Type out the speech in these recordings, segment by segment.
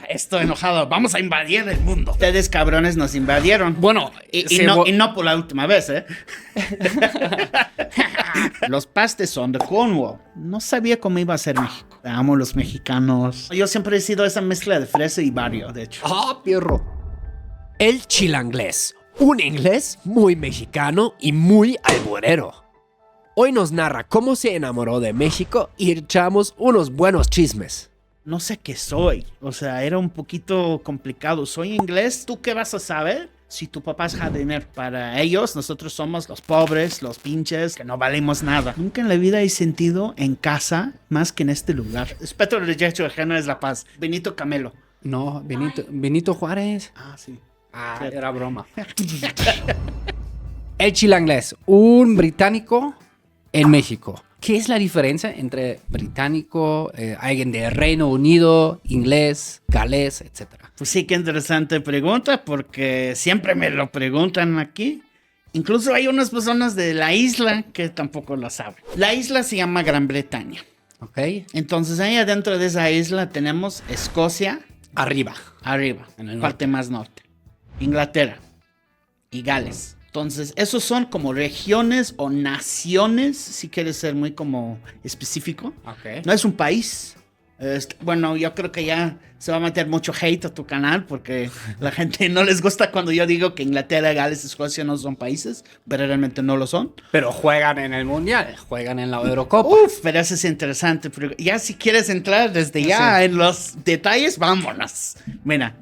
estoy enojado, vamos a invadir el mundo. Ustedes cabrones nos invadieron. Bueno, Y no por la última vez, ¿eh? Los pastes son de Cornwall. No sabía cómo iba a ser México. Amo los mexicanos. Yo siempre he sido esa mezcla de fresa y barrio, de hecho. ¡Ah, perro! El chilanglés. Un inglés muy mexicano y muy alburero. Hoy nos narra cómo se enamoró de México y echamos unos buenos chismes. No sé qué soy. O sea, era un poquito complicado. Soy inglés. ¿Tú qué vas a saber si tu papá es jardinero? Para ellos, nosotros somos los pobres, los pinches, que no valemos nada. Nunca en la vida he sentido en casa más que en este lugar. Respeto, derecho ajeno es la paz. Benito Camelo. No, Benito Juárez. Ah, sí. Ah, era broma. El chilanglés, un británico en México. ¿Qué es la diferencia entre británico, alguien de Reino Unido, inglés, galés, etcétera? Pues sí, qué interesante pregunta, porque siempre me lo preguntan aquí. Incluso hay unas personas de la isla que tampoco lo saben. La isla se llama Gran Bretaña. ¿Ok? Entonces ahí adentro de esa isla tenemos Escocia, Arriba. arriba, En el parte más norte, Inglaterra y Gales. Entonces, esos son como regiones o naciones, si quieres ser muy como específico. Ok. No es un país. Bueno, yo creo que ya se va a meter mucho hate a tu canal porque la gente no les gusta cuando yo digo que Inglaterra, Gales, Escocia no son países, pero realmente no lo son. Pero juegan en el Mundial, juegan en la Eurocopa. Uf, pero eso es interesante. Pero ya si quieres entrar desde ya en los detalles, vámonos. Mira,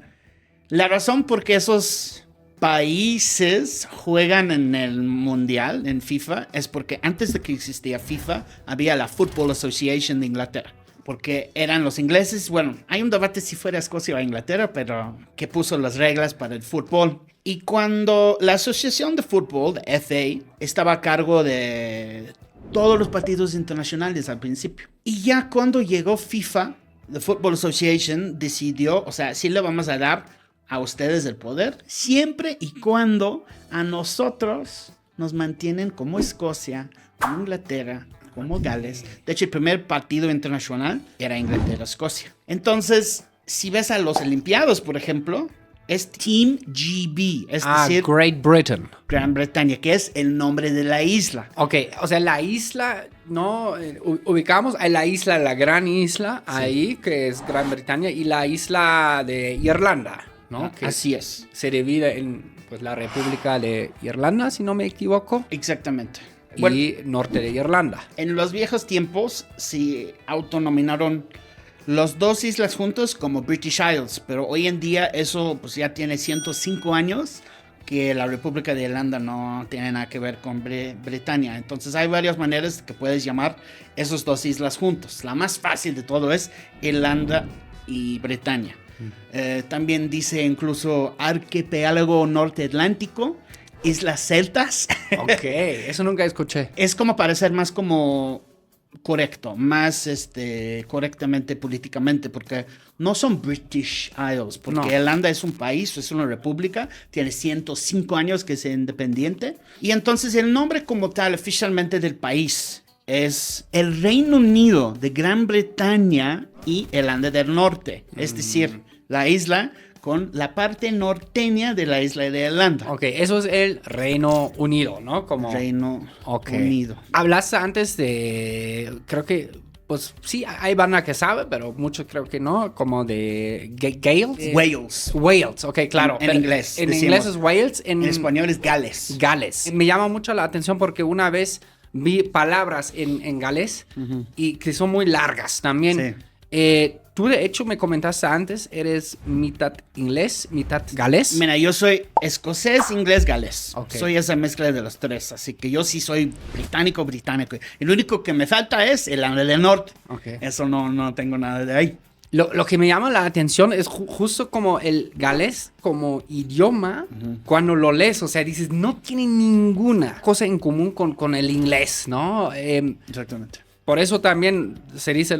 la razón por qué esos países juegan en el Mundial, en FIFA, es porque antes de que existía FIFA, había la Football Association de Inglaterra. Porque eran los ingleses, bueno, hay un debate si fuera Escocia o Inglaterra, pero que puso las reglas para el fútbol. Y cuando la Asociación de Fútbol, de FA, estaba a cargo de todos los partidos internacionales al principio. Y ya cuando llegó FIFA, the Football Association decidió, o sea, sí le vamos a dar a ustedes el poder, siempre y cuando a nosotros nos mantienen como Escocia, como Inglaterra, como Gales. De hecho, el primer partido internacional era Inglaterra-Escocia. Entonces, si ves a los Olimpiados, por ejemplo, es Team GB, es decir, Great Britain. Gran Bretaña, que es el nombre de la isla. Ok, o sea, la isla, no, ubicamos a la isla, la gran isla, sí, ahí, que es Gran Bretaña, y la isla de Irlanda, ¿no? Que así es. Se divide en, pues, la República de Irlanda, si no me equivoco. Exactamente. Y Bueno, norte de Irlanda. En los viejos tiempos se autonominaron los dos islas juntos como British Isles, pero hoy en día eso pues ya tiene 105 años que la República de Irlanda no tiene nada que ver con Bretaña. Entonces hay varias maneras que puedes llamar esos dos islas juntos. La más fácil de todo es Irlanda y Bretaña. También dice incluso archipiélago norte atlántico, islas celtas. Ok, eso nunca escuché. Es como para ser más como correcto, más correctamente políticamente, porque no son British Isles, porque No. Irlanda es un país, es una república, tiene 105 años que es independiente, y entonces el nombre como tal oficialmente del país es el Reino Unido de Gran Bretaña y Irlanda del Norte, es decir, la isla con la parte norteña de la isla de Irlanda. Ok, eso es el Reino Unido, ¿no? Como Reino Unido. Hablaste antes de, creo que, pues sí, hay banda que sabe, pero muchos creo que no, como de Gales. Wales. Wales, ok, claro. En inglés. En decimos. inglés es Wales, En español es Gales. Gales. Me llama mucho la atención porque una vez vi palabras en galés y que son muy largas también. Sí. Tú, de hecho, me comentaste antes, eres mitad inglés, mitad galés. Mira, yo soy escocés, inglés, galés. Okay. Soy esa mezcla de los tres, así que yo sí soy británico. Y lo único que me falta es el del norte. Okay. Eso no tengo nada de ahí. Lo que me llama la atención es justo como el galés como idioma, cuando lo lees, o sea, dices, no tiene ninguna cosa en común con el inglés, ¿no? Exactamente. Por eso también se dice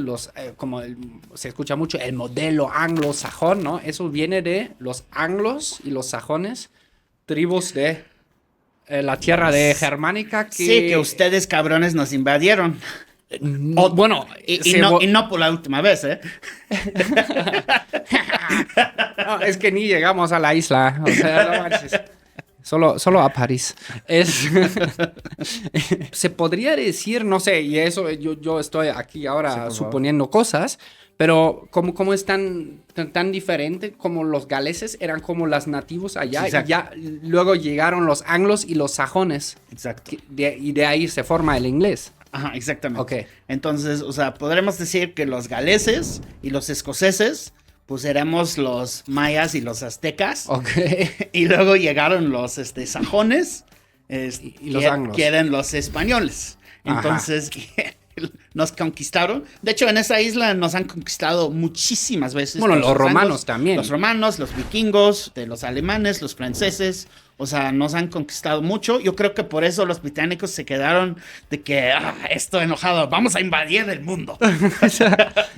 se escucha mucho el modelo anglosajón, ¿no? Eso viene de los anglos y los sajones, tribus de la tierra de germánica. Sí, que ustedes cabrones nos invadieron. Bueno, y no por la última vez, ¿eh? No, es que ni llegamos a la isla. O sea, no manches. Solo a París. Se podría decir, no sé, y eso yo estoy aquí ahora suponiendo cosas, pero ¿cómo es tan diferente? Como los galeses eran como los nativos allá, exacto. y ya luego llegaron los anglos y los sajones. Exacto. Y de ahí se forma el inglés. Ajá, exactamente. Ok. Entonces, o sea, podremos decir que los galeses y los escoceses, pues éramos los mayas y los aztecas. Ok. Y luego llegaron los sajones Y los anglos. que eran los españoles. Entonces, nos conquistaron. De hecho, en esa isla nos han conquistado muchísimas veces. Bueno, los romanos anglos, también. Los romanos, los vikingos, los alemanes, los franceses. O sea, nos han conquistado mucho. Yo creo que por eso los británicos se quedaron de que, estoy enojado, vamos a invadir el mundo.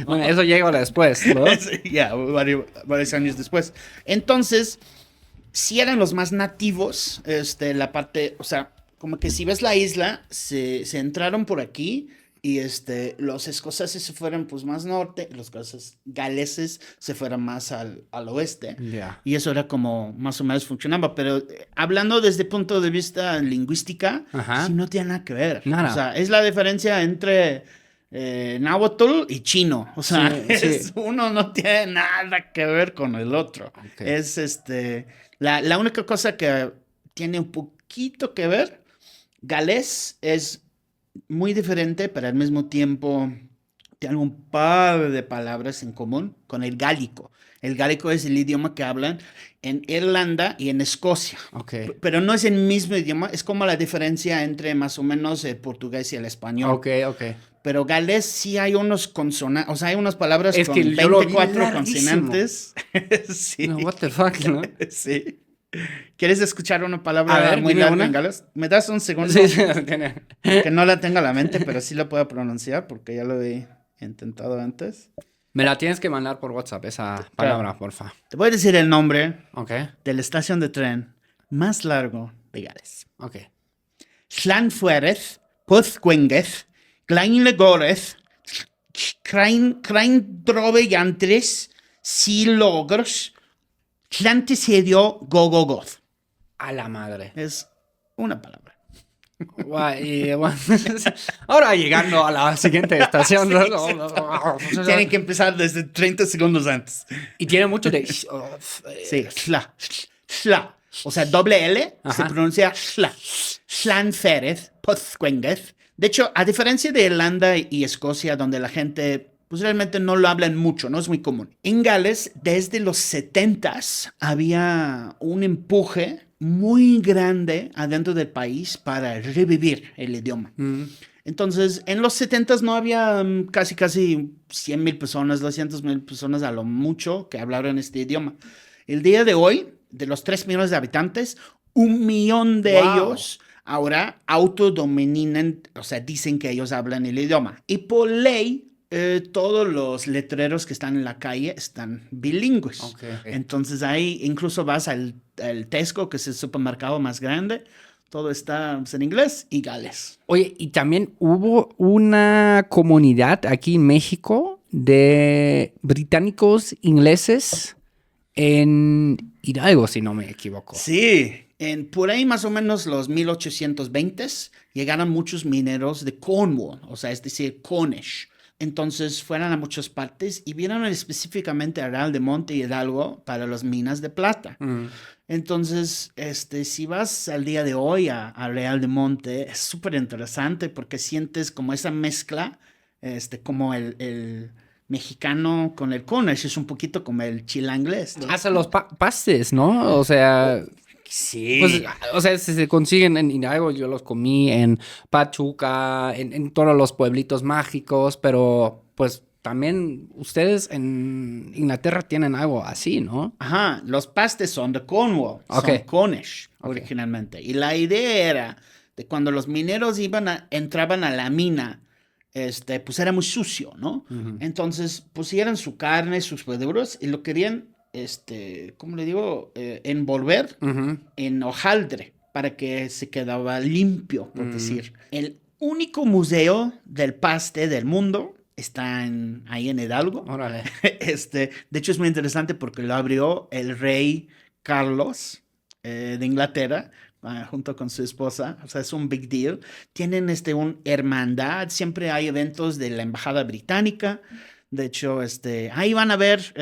Bueno, eso llegó después, ¿no? Ya, varios años después. Entonces, si eran los más nativos, la parte, o sea, como que si ves la isla, se entraron por aquí y los escoceses se fueron pues más norte, los galeses se fueron más al oeste. Yeah. Y eso era como más o menos funcionaba, pero hablando desde el punto de vista lingüística, sí no tiene nada que ver. Nada. O sea, es la diferencia entre náhuatl y chino. O sea, sí. uno no tiene nada que ver con el otro. Okay. Es la única cosa que tiene un poquito que ver, galés es muy diferente, pero al mismo tiempo tiene un par de palabras en común con el gálico. El gálico es el idioma que hablan en Irlanda y en Escocia. Okay. Pero no es el mismo idioma, es como la diferencia entre más o menos el portugués y el español. Ok. Pero galés sí hay unos consonantes, o sea, hay unas palabras es con que 24 consonantes. Sí. No, what the fuck, ¿no? Sí. ¿Quieres escuchar una palabra muy dime larga una. en galés? ¿Me das un segundo? Sí, tiene. Que no la tengo a la mente, pero sí la puedo pronunciar porque ya lo he intentado antes. Me la tienes que mandar por WhatsApp, esa palabra, porfa. Te voy a decir el nombre Ok. de la estación de tren más largo de Gales. Ok. Llanfuereth, Pwllgwyngyll, Glaenlegoreth, Craindroveyantres, Silogros, Llantysedio, Gogogoth. A la madre. Es una palabra. Guay, bueno, ahora llegando a la siguiente estación. Tienen que empezar desde 30 segundos antes. Y tiene mucho de... Sí, shla. O sea, doble L se pronuncia shla. Llanfuereth, Pwllgwyngyll. De hecho, a diferencia de Irlanda y Escocia, donde la gente pues realmente no lo hablan mucho, no es muy común. En Gales, desde los 70s, había un empuje muy grande adentro del país para revivir el idioma. Entonces, en los 70s no había casi 100,000 personas, 200,000 personas a lo mucho que hablaron este idioma. El día de hoy, de los 3 millones de habitantes, 1 millón de ellos ahora autodominan, o sea, dicen que ellos hablan el idioma. Y por ley, todos los letreros que están en la calle están bilingües. Okay. Entonces ahí incluso vas al Tesco, que es el supermercado más grande, todo está en inglés y gales. Oye, y también hubo una comunidad aquí en México de británicos ingleses en Hidalgo, si no me equivoco. Sí, por ahí más o menos los 1820s llegaron muchos mineros de Cornwall, o sea, es decir, Cornish. Entonces fueron a muchas partes y vieron específicamente a Real de Monte y Hidalgo para las minas de plata. Entonces, si vas al día de hoy a Real de Monte, es súper interesante porque sientes como esa mezcla, como el mexicano con el Cornish, es un poquito como el chilanglés, ¿no? Hasta los pastes, ¿no? O sea... Sí. Pues, o sea, se consiguen en Hidalgo, yo los comí en Pachuca, en todos los pueblitos mágicos, pero pues también ustedes en Inglaterra tienen algo así, ¿no? Ajá, los pastes son de Cornwall, son Cornish originalmente. Y la idea era de cuando los mineros entraban a la mina, pues era muy sucio, ¿no? Entonces pusieron su carne, sus verduras y lo querían ¿cómo le digo? Envolver en hojaldre para que se quedaba limpio, por decir. El único museo del paste del mundo está ahí en Hidalgo. Órale. De hecho, es muy interesante porque lo abrió el rey Carlos de Inglaterra, junto con su esposa. O sea, es un big deal. Tienen un hermandad. Siempre hay eventos de la embajada británica. De hecho, ahí van a ver,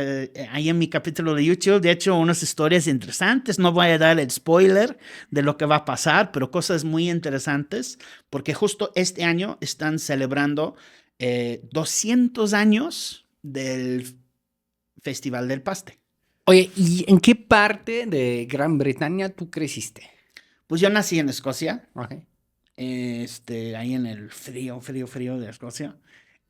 ahí en mi capítulo de YouTube, de hecho, unas historias interesantes. No voy a dar el spoiler de lo que va a pasar, pero cosas muy interesantes, porque justo este año están celebrando 200 años del Festival del Paste. Oye, ¿y en qué parte de Gran Bretaña tú creciste? Pues yo nací en Escocia, Ok. ahí en el frío de Escocia.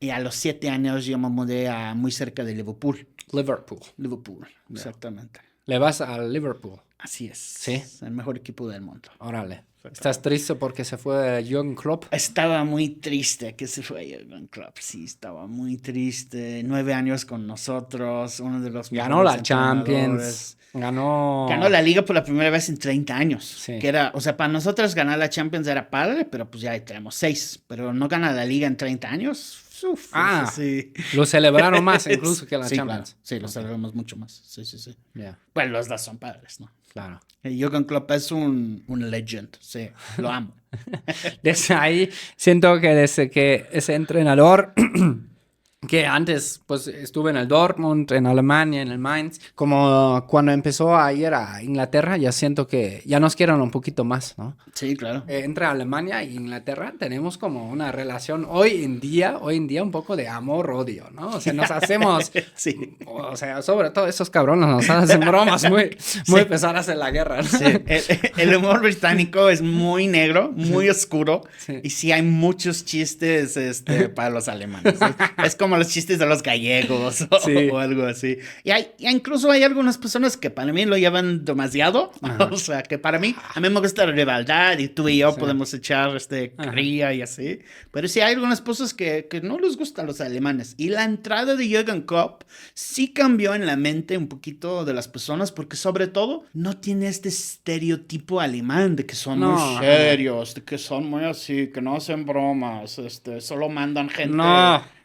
Y a los 7 años yo me mudé a muy cerca de Liverpool. Liverpool. Exactamente. ¿Le vas al Liverpool? Así es. Sí. Es el mejor equipo del mundo. Órale. ¿Estás triste porque se fue Jürgen Klopp? Estaba muy triste que se fue Jürgen Klopp. Sí, estaba muy triste. 9 años con nosotros. Uno de los ganó la Champions. Ganó la Liga por la primera vez en 30 años. Sí. Que era, o sea, para nosotros ganar la Champions era padre, pero pues ya tenemos 6. Pero no gana la Liga en 30 años. Uf, sí. Lo celebraron más incluso que la Champions. Claro. Sí, lo celebramos mucho más. Sí. Yeah. Bueno, los dos son padres, ¿no? Claro. Jürgen Klopp es un legend. Sí, lo amo. Desde ahí siento que desde que ese entrenador que antes pues estuve en el Dortmund, en Alemania, en el Mainz, como cuando empezó a ir a Inglaterra, ya siento que ya nos quieren un poquito más, ¿no? Sí, claro. Entre Alemania e Inglaterra tenemos como una relación hoy en día un poco de amor-odio, ¿no? O sea, nos hacemos, sí. O sea, sobre todo esos cabrones nos hacen bromas muy pesadas en la guerra, ¿no? Sí. El humor británico es muy negro, muy oscuro, sí. Y sí hay muchos chistes para los alemanes. Es como los chistes de los gallegos o algo así. Y incluso hay algunas personas que para mí lo llevan demasiado. O sea, que para mí, a mí me gusta la rivalidad y tú y yo podemos echar carrilla y así. Pero sí hay algunas cosas que no les gustan a los alemanes. Y la entrada de Jürgen Klopp sí cambió en la mente un poquito de las personas porque sobre todo no tiene este estereotipo alemán de que son muy serios, de que son muy así, que no hacen bromas, solo mandan gente. No.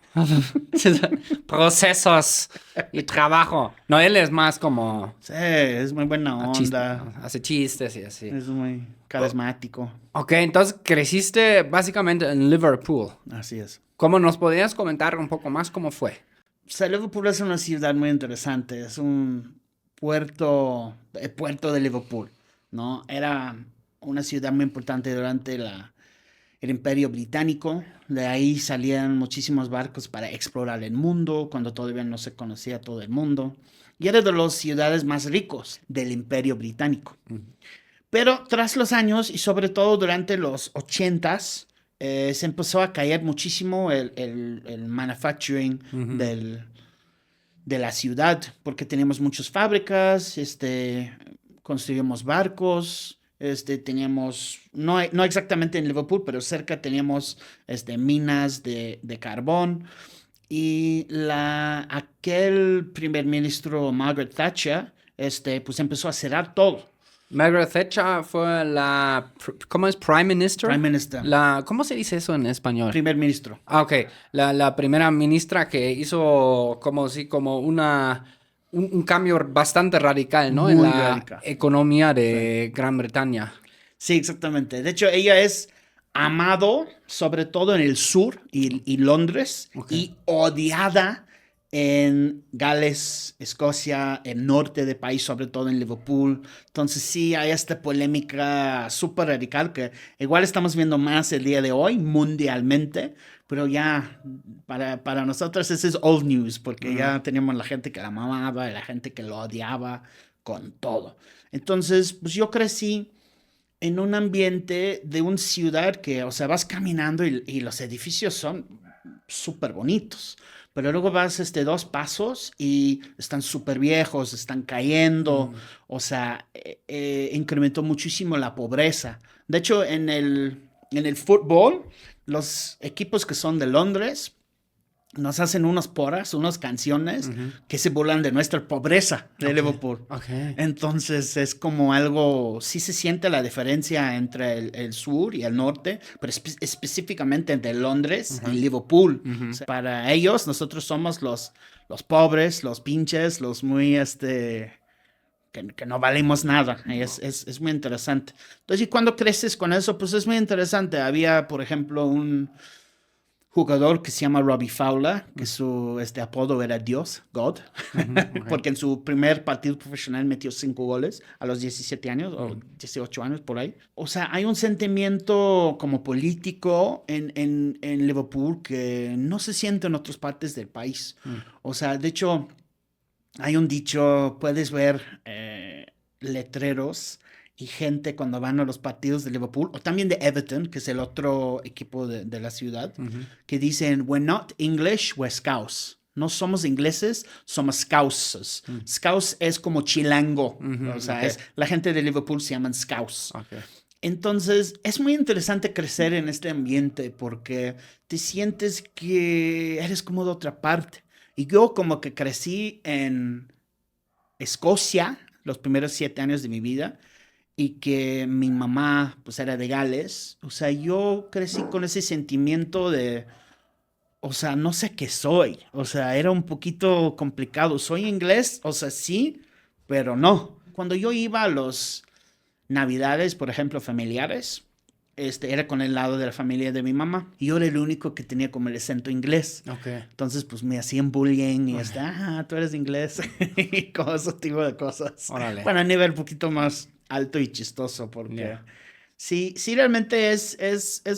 Procesos y trabajo. No, él es más como... Sí, es muy buena onda. Hace chistes y así. Es muy carismático. Ok, entonces creciste básicamente en Liverpool. Así es. ¿Cómo nos podrías comentar un poco más cómo fue? O sea, Liverpool es una ciudad muy interesante. Es un puerto de Liverpool, ¿no? Era una ciudad muy importante durante el Imperio Británico. De ahí salían muchísimos barcos para explorar el mundo, cuando todavía no se conocía todo el mundo. Y era de las ciudades más ricos del Imperio Británico. Pero tras los años, y sobre todo durante los 80s, se empezó a caer muchísimo el manufacturing de la ciudad, porque teníamos muchas fábricas, construíamos barcos. Teníamos, no exactamente en Liverpool, pero cerca teníamos minas de carbón. Y aquel primer ministro Margaret Thatcher, pues empezó a cerrar todo. Margaret Thatcher fue ¿cómo es? Prime Minister. Prime Minister. ¿Cómo se dice eso en español? Primer ministro. Ah, ok. La primera ministra que hizo como un cambio bastante radical, ¿no? Muy en la radical. Economía de Gran Bretaña. Sí, exactamente. De hecho, ella es amado, sobre todo en el sur y Londres, y odiada en Gales, Escocia, el norte del país, sobre todo en Liverpool. Entonces sí hay esta polémica súper radical que igual estamos viendo más el día de hoy mundialmente, pero ya para nosotros ese es old news, porque ya teníamos la gente que la amaba y la gente que lo odiaba con todo. Entonces, pues yo crecí en un ambiente de una ciudad que, o sea, vas caminando y los edificios son súper bonitos. Pero luego vas 2 pasos y están súper viejos, están cayendo. O sea, incrementó muchísimo la pobreza. De hecho, en el fútbol, los equipos que son de Londres nos hacen unas porras, unas canciones que se burlan de nuestra pobreza de Liverpool. Okay. Entonces es como algo, sí se siente la diferencia entre el sur y el norte, pero específicamente entre Londres y Liverpool. O sea, para ellos, nosotros somos los pobres, los pinches, los muy, que no valemos nada. No. Es muy interesante. Entonces, y cuando creces con eso, pues es muy interesante. Había, por ejemplo, un jugador que se llama Robbie Fowler, que su apodo era Dios, God, okay. Porque en su primer partido profesional metió 5 goles a los 17 años, o 18 años por ahí. O sea, hay un sentimiento como político en Liverpool que no se siente en otras partes del país. O sea, de hecho, hay un dicho, puedes ver letreros y gente cuando van a los partidos de Liverpool, o también de Everton, que es el otro equipo de la ciudad, que dicen, we're not English, we're Scouse. No somos ingleses, somos Scouses. Scouse es como chilango. O sea, okay. La gente de Liverpool se llaman Scouse. Okay. Entonces, es muy interesante crecer en este ambiente porque te sientes que eres como de otra parte. Y yo como que crecí en Escocia los primeros 7 años de mi vida, y que mi mamá pues era de Gales. O sea, yo crecí con ese sentimiento de, o sea, no sé qué soy. O sea, era un poquito complicado. ¿Soy inglés? O sea, sí, pero no. Cuando yo iba a los navidades, por ejemplo, familiares, era con el lado de la familia de mi mamá. Y yo era el único que tenía como el acento inglés. Okay. Entonces, pues me hacían bullying y tú eres inglés. Y con ese tipo de cosas. Órale. Bueno, a nivel un poquito más alto y chistoso, porque sí realmente es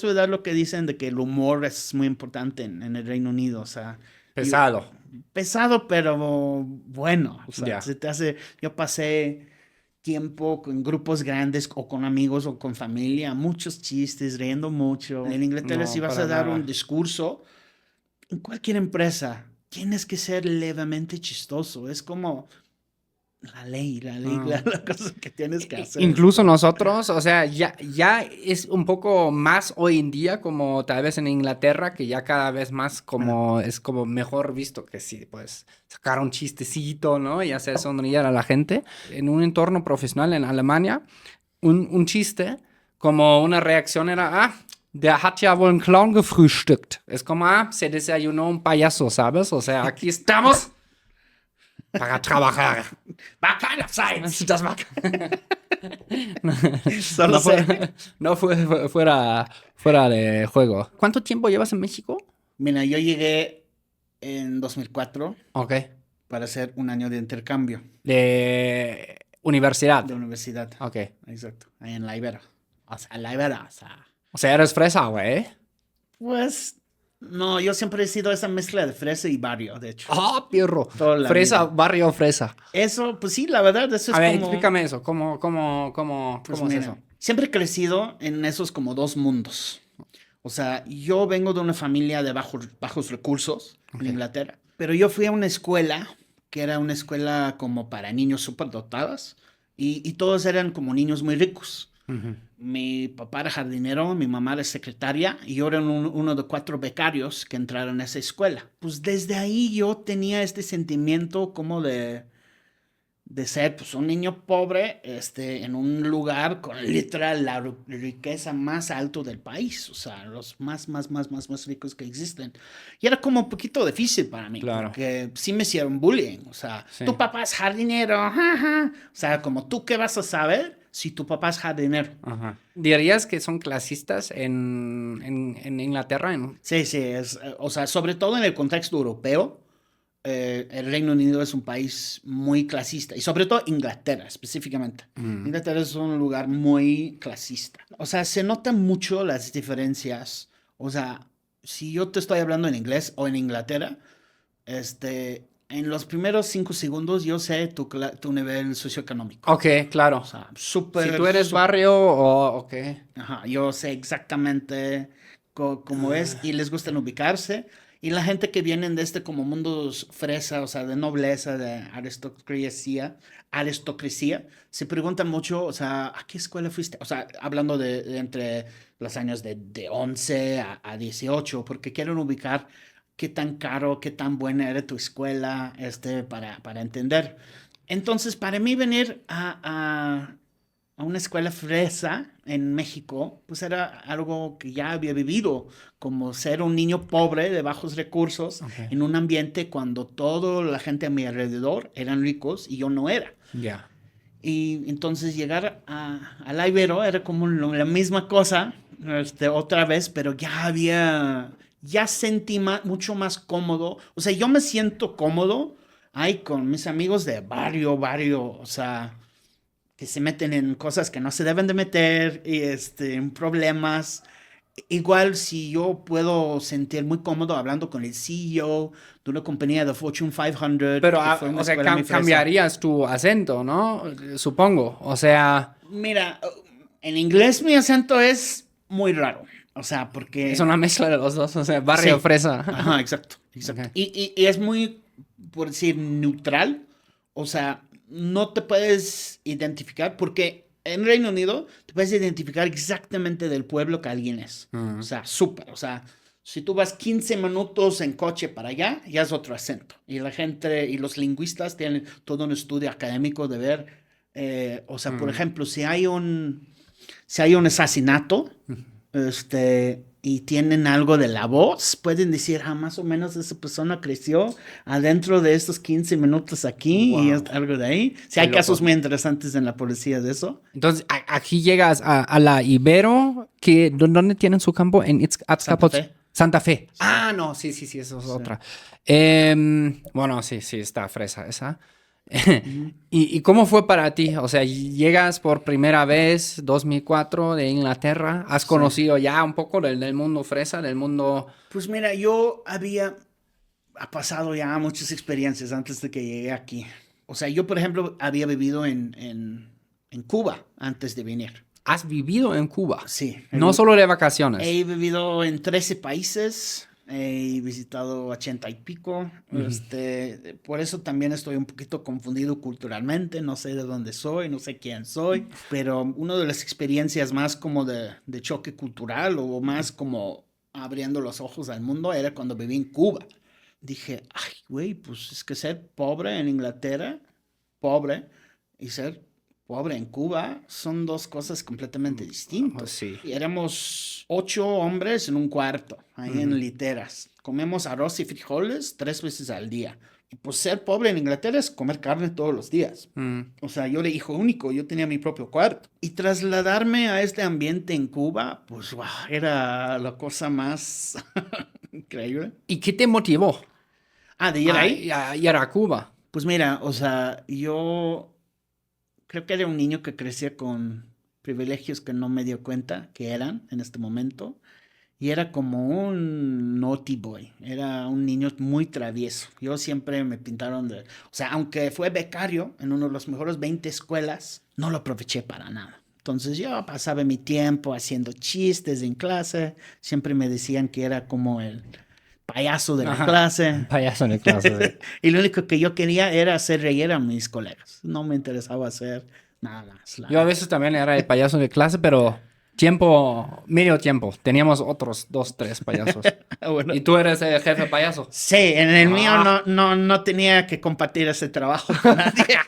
verdad lo que dicen de que el humor es muy importante en el Reino Unido, o sea. Pesado. Pesado, pero bueno, o sea, se te hace, yo pasé tiempo con grupos grandes o con amigos o con familia, muchos chistes, riendo mucho. En Inglaterra si vas a dar un discurso, en cualquier empresa, tienes que ser levemente chistoso, es como la ley, la cosa que tienes que hacer. Incluso nosotros, o sea, ya es un poco más hoy en día, como tal vez en Inglaterra, que ya cada vez más como es como mejor visto que sí, pues sacar un chistecito, ¿no? Y hacer sonreír a la gente. En un entorno profesional en Alemania, un chiste como una reacción era, der hat ja wohl einen Clown gefrühstückt. Es como, se desayunó un payaso, ¿sabes? O sea, aquí estamos para trabajar. Bacana-Science. Das war no fue fuera de juego. ¿Cuánto tiempo llevas en México? Mira, yo llegué en 2004. Ok. Para hacer un año de intercambio. ¿De universidad? De universidad. Ok. Exacto. Ahí en La Ibera. La Ibera, o sea, eres fresa, güey. Pues no, yo siempre he sido esa mezcla de fresa y barrio, de hecho. Pierro. Fresa, vida. Barrio, fresa. Eso, pues sí, la verdad, eso es como... A ver, como... explícame eso. ¿Cómo pues es mira, eso? Siempre he crecido en esos como 2 mundos. O sea, yo vengo de una familia de bajos recursos en Inglaterra, pero yo fui a una escuela que era una escuela como para niños superdotados y todos eran como niños muy ricos. Mi papá era jardinero, mi mamá era secretaria y yo era uno de 4 becarios que entraron a esa escuela. Pues desde ahí yo tenía este sentimiento como de ser pues un niño pobre en un lugar con literal la riqueza más alto del país, o sea, los más ricos que existen. Y era como un poquito difícil para mí, claro. Porque sí me hicieron bullying, o sea, tu papá es jardinero, jaja. O sea, como tú qué vas a saber si tu papá es jardinero. Ajá. ¿Dirías que son clasistas en Inglaterra? Sí, o sea, sobre todo en el contexto europeo. El Reino Unido es un país muy clasista y sobre todo Inglaterra específicamente. Inglaterra es un lugar muy clasista. O sea, se notan mucho las diferencias. O sea, si yo te estoy hablando en inglés o en Inglaterra, en los primeros 5 segundos yo sé tu nivel socioeconómico. Ok, claro. O sea, súper... Si tú eres barrio o... Ok. Ajá, yo sé exactamente cómo es y les gusta ubicarse. Y la gente que vienen de como mundos fresa, o sea, de nobleza, de aristocracia, se preguntan mucho, o sea, ¿a qué escuela fuiste? O sea, hablando de entre los años de 11 a 18, porque quieren ubicar qué tan caro, qué tan buena era tu escuela, para entender. Entonces, para mí venir a una escuela fresa en México, pues era algo que ya había vivido, como ser un niño pobre de bajos recursos Okay. en un ambiente cuando toda la gente a mi alrededor eran ricos y yo no era. Ya. Y entonces llegar a la Ibero era como la misma cosa, otra vez, pero ya sentí mucho más cómodo. O sea, yo me siento cómodo ahí con mis amigos de barrio, o sea, que se meten en cosas que no se deben de meter, y en problemas. Igual si yo puedo sentir muy cómodo hablando con el CEO de una compañía de Fortune 500, Pero, que fue una o sea, escuela muy fresa. cambiarías tu acento, ¿no? Supongo. O sea, Mira, en inglés mi acento es muy raro. O sea, porque... es una mezcla de los dos. O sea, barrio Sí. fresa. Ajá, exacto. Okay. Y es muy, por decir, neutral. O sea, no te puedes identificar porque en Reino Unido te puedes identificar exactamente del pueblo que alguien es. O sea, súper. O sea, si tú vas 15 minutos en coche para allá, ya es otro acento. Y la gente y los lingüistas tienen todo un estudio académico de ver, o sea, por ejemplo, si hay un asesinato, y tienen algo de la voz, pueden decir, más o menos esa persona creció adentro de estos 15 minutos aquí, Wow. y algo de ahí. Sí, hay casos muy interesantes en la policía de eso. Entonces, aquí llegas a la Ibero, ¿dónde tienen su campo? En Santa Fe. Santa Fe. Sí. Ah, no, sí, eso es otra. Bueno, sí, está fresa esa. ¿Y cómo fue para ti? O sea, llegas por primera vez, 2004, de Inglaterra. ¿Has conocido ya un poco del mundo fresa, del mundo...? Pues mira, ha pasado ya muchas experiencias antes de que llegué aquí. O sea, yo, por ejemplo, había vivido en Cuba antes de venir. ¿Has vivido en Cuba? Sí. No solo de vacaciones. He vivido en 13 países. He visitado 80 y pico. Por eso también estoy un poquito confundido culturalmente. No sé de dónde soy, no sé quién soy. Pero una de las experiencias más como de choque cultural o más como abriendo los ojos al mundo era cuando viví en Cuba. Dije, ay, güey, pues es que ser pobre en Inglaterra, pobre, y ser pobre en Cuba son dos cosas completamente distintas. Sí. Y éramos 8 hombres en un cuarto, ahí en literas. Comemos arroz y frijoles 3 veces al día. Y pues ser pobre en Inglaterra es comer carne todos los días. O sea, yo era hijo único, yo tenía mi propio cuarto. Y trasladarme a este ambiente en Cuba, pues wow, era la cosa más increíble. ¿Y qué te motivó? ¿De ir ahí? A ir a Cuba. Pues mira, o sea, yo creo que era un niño que crecía con privilegios que no me dio cuenta que eran en este momento. Y era como un naughty boy. Era un niño muy travieso. Yo siempre me pintaron de... O sea, aunque fue becario en uno de los mejores 20 escuelas, no lo aproveché para nada. Entonces yo pasaba mi tiempo haciendo chistes en clase. Siempre me decían que era como el payaso de la clase. Payaso de clase. Y lo único que yo quería era hacer reír a mis colegas. No me interesaba hacer nada más. Yo a veces también era el payaso de clase, pero medio tiempo. Teníamos otros 2, 3 payasos. Bueno. ¿Y tú eres el jefe payaso? Sí, en el mío no tenía que compartir ese trabajo con nadie.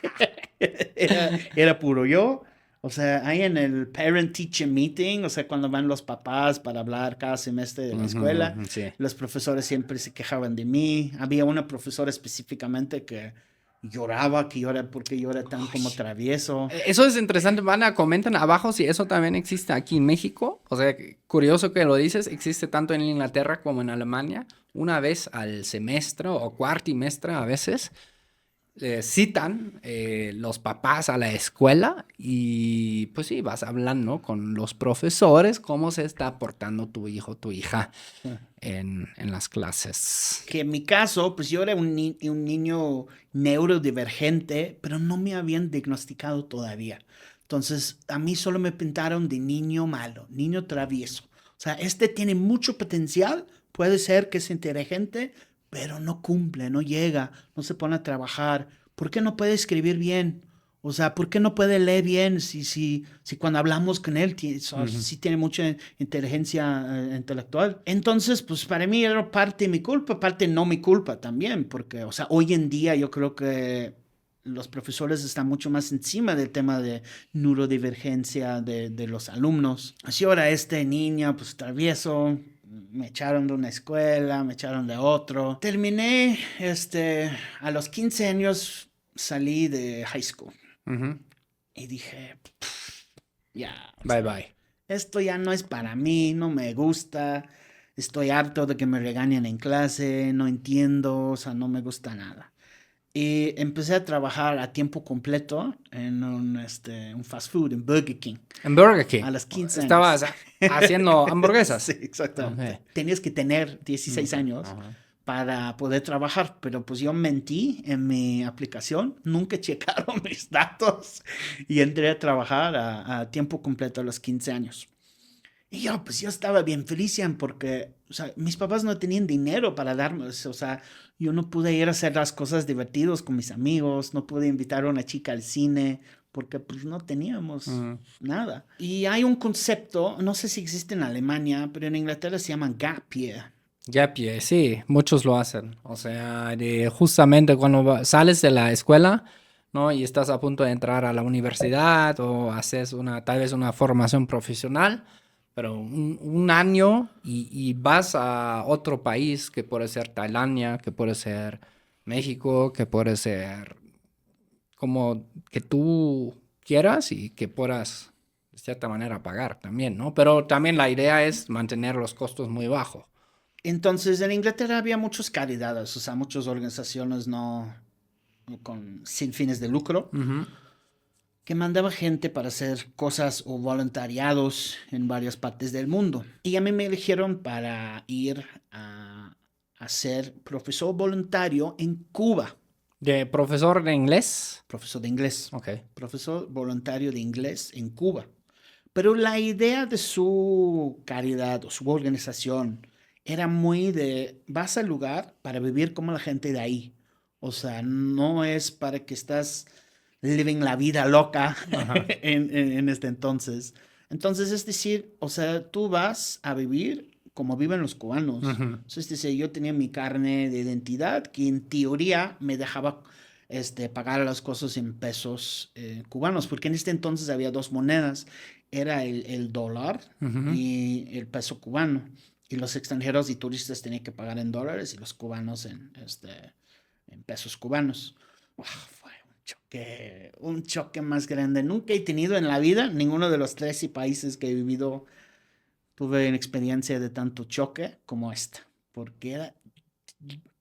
Era puro yo. O sea, ahí en el parent-teacher meeting, o sea, cuando van los papás para hablar cada semestre de la escuela, los profesores siempre se quejaban de mí. Había una profesora específicamente que lloraba porque yo era tan como travieso. Eso es interesante, Vana. Comentan abajo si eso también existe aquí en México. O sea, curioso que lo dices, existe tanto en Inglaterra como en Alemania. Una vez al semestre o cuartimestre a veces citan los papás a la escuela y pues sí, vas hablando con los profesores cómo se está portando tu hijo, tu hija en las clases. Que en mi caso, pues yo era un niño neurodivergente, pero no me habían diagnosticado todavía. Entonces, a mí solo me pintaron de niño malo, niño travieso. O sea, tiene mucho potencial, puede ser que es inteligente, pero no cumple, no llega, no se pone a trabajar. ¿Por qué no puede escribir bien? O sea, ¿por qué no puede leer bien si cuando hablamos con él sí tiene mucha inteligencia intelectual? Entonces, pues para mí era parte de mi culpa, parte no mi culpa también, porque, o sea, hoy en día yo creo que los profesores están mucho más encima del tema de neurodivergencia de los alumnos. Así ahora este niño, pues travieso, me echaron de una escuela, me echaron de otro. Terminé, a los 15 años salí de high school. Y dije, ya. Bye, bye. Esto ya no es para mí, no me gusta. Estoy harto de que me regañen en clase, no entiendo, o sea, no me gusta nada. Y empecé a trabajar a tiempo completo en un fast food, en Burger King. En Burger King. A los 15 años. Estabas haciendo hamburguesas. Sí, exactamente. Okay. Tenías que tener 16 años para poder trabajar, pero pues yo mentí en mi aplicación, nunca checaron mis datos y entré a trabajar a tiempo completo a los 15 años. Y yo estaba bien feliz porque, o sea, mis papás no tenían dinero para darme, o sea, yo no pude ir a hacer las cosas divertidas con mis amigos, no pude invitar a una chica al cine, porque pues no teníamos nada. Y hay un concepto, no sé si existe en Alemania, pero en Inglaterra se llama gap year. Gap year, sí, muchos lo hacen. O sea, justamente cuando sales de la escuela, ¿no? Y estás a punto de entrar a la universidad o haces tal vez una formación profesional, pero un año y vas a otro país, que puede ser Tailandia, que puede ser México, que puede ser como que tú quieras y que puedas de cierta manera pagar también, ¿no? Pero también la idea es mantener los costos muy bajos. Entonces, en Inglaterra había muchas caridades, o sea, muchas organizaciones sin fines de lucro, que mandaba gente para hacer cosas o voluntariados en varias partes del mundo. Y a mí me eligieron para ir a ser profesor voluntario en Cuba. ¿De profesor de inglés? Profesor de inglés. Ok. Profesor voluntario de inglés en Cuba. Pero la idea de su caridad o su organización era muy de, vas al lugar para vivir como la gente de ahí. O sea, no es para que estás living la vida loca en este entonces. Entonces, es decir, o sea, tú vas a vivir como viven los cubanos. Es decir, yo tenía mi carne de identidad que en teoría me dejaba pagar las cosas en pesos cubanos, porque en este entonces había dos monedas, era el dólar y el peso cubano. Y los extranjeros y turistas tenían que pagar en dólares y los cubanos en pesos cubanos. Fue un choque más grande. Nunca he tenido en la vida, ninguno de los 13 países que he vivido, tuve una experiencia de tanto choque como esta, porque era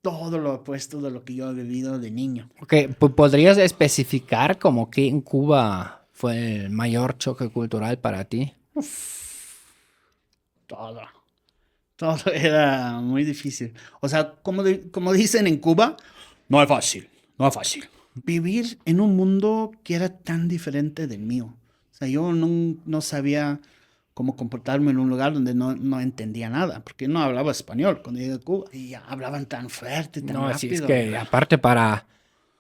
todo lo opuesto de lo que yo he vivido de niño. Ok, ¿podrías especificar como que en Cuba fue el mayor choque cultural para ti? Todo era muy difícil. O sea, como dicen en Cuba, no es fácil. Vivir en un mundo que era tan diferente del mío. O sea, yo no sabía cómo comportarme en un lugar donde no entendía nada, porque no hablaba español cuando llegué a Cuba. Y hablaban tan fuerte, tan rápido. Sí, es que aparte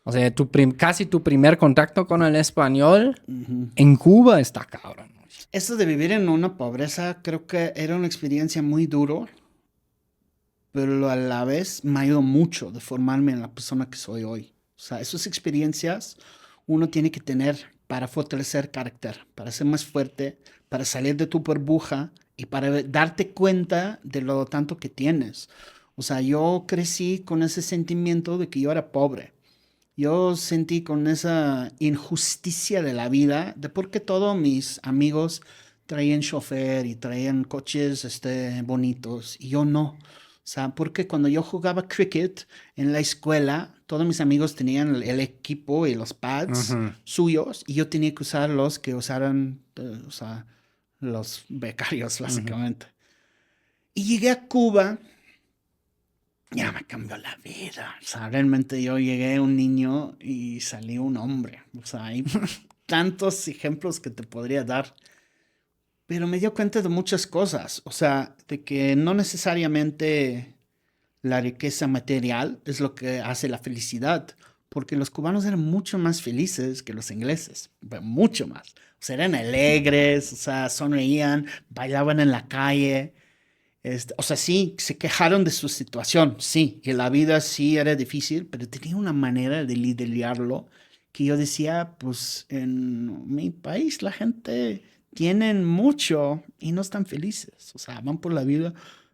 o sea, casi tu primer contacto con el español en Cuba está cabrón. Eso de vivir en una pobreza creo que era una experiencia muy dura, pero a la vez me ayudó mucho de formarme en la persona que soy hoy. O sea, esas experiencias uno tiene que tener para fortalecer carácter, para ser más fuerte, para salir de tu burbuja y para darte cuenta de lo tanto que tienes. O sea, yo crecí con ese sentimiento de que yo era pobre. Yo sentí con esa injusticia de la vida, de por qué todos mis amigos traían chofer y traían coches bonitos y yo no. O sea, porque cuando yo jugaba cricket en la escuela, todos mis amigos tenían el equipo y los pads suyos y yo tenía que usar los que usaran, o sea, los becarios, básicamente. Y llegué a Cuba. Ya me cambió la vida. O sea, realmente yo llegué un niño y salí un hombre. O sea, hay tantos ejemplos que te podría dar. Pero me dio cuenta de muchas cosas. O sea, de que no necesariamente la riqueza material es lo que hace la felicidad. porque los cubanos eran mucho más felices que los ingleses, mucho más. O sea, eran alegres, o sea, sonreían, bailaban en la calle. O sea, sí, se quejaron de su situación, sí, que la vida sí era difícil, pero tenía una manera de lidiarlo que yo decía, pues en mi país la gente tienen mucho y no están felices, o sea, van por la vida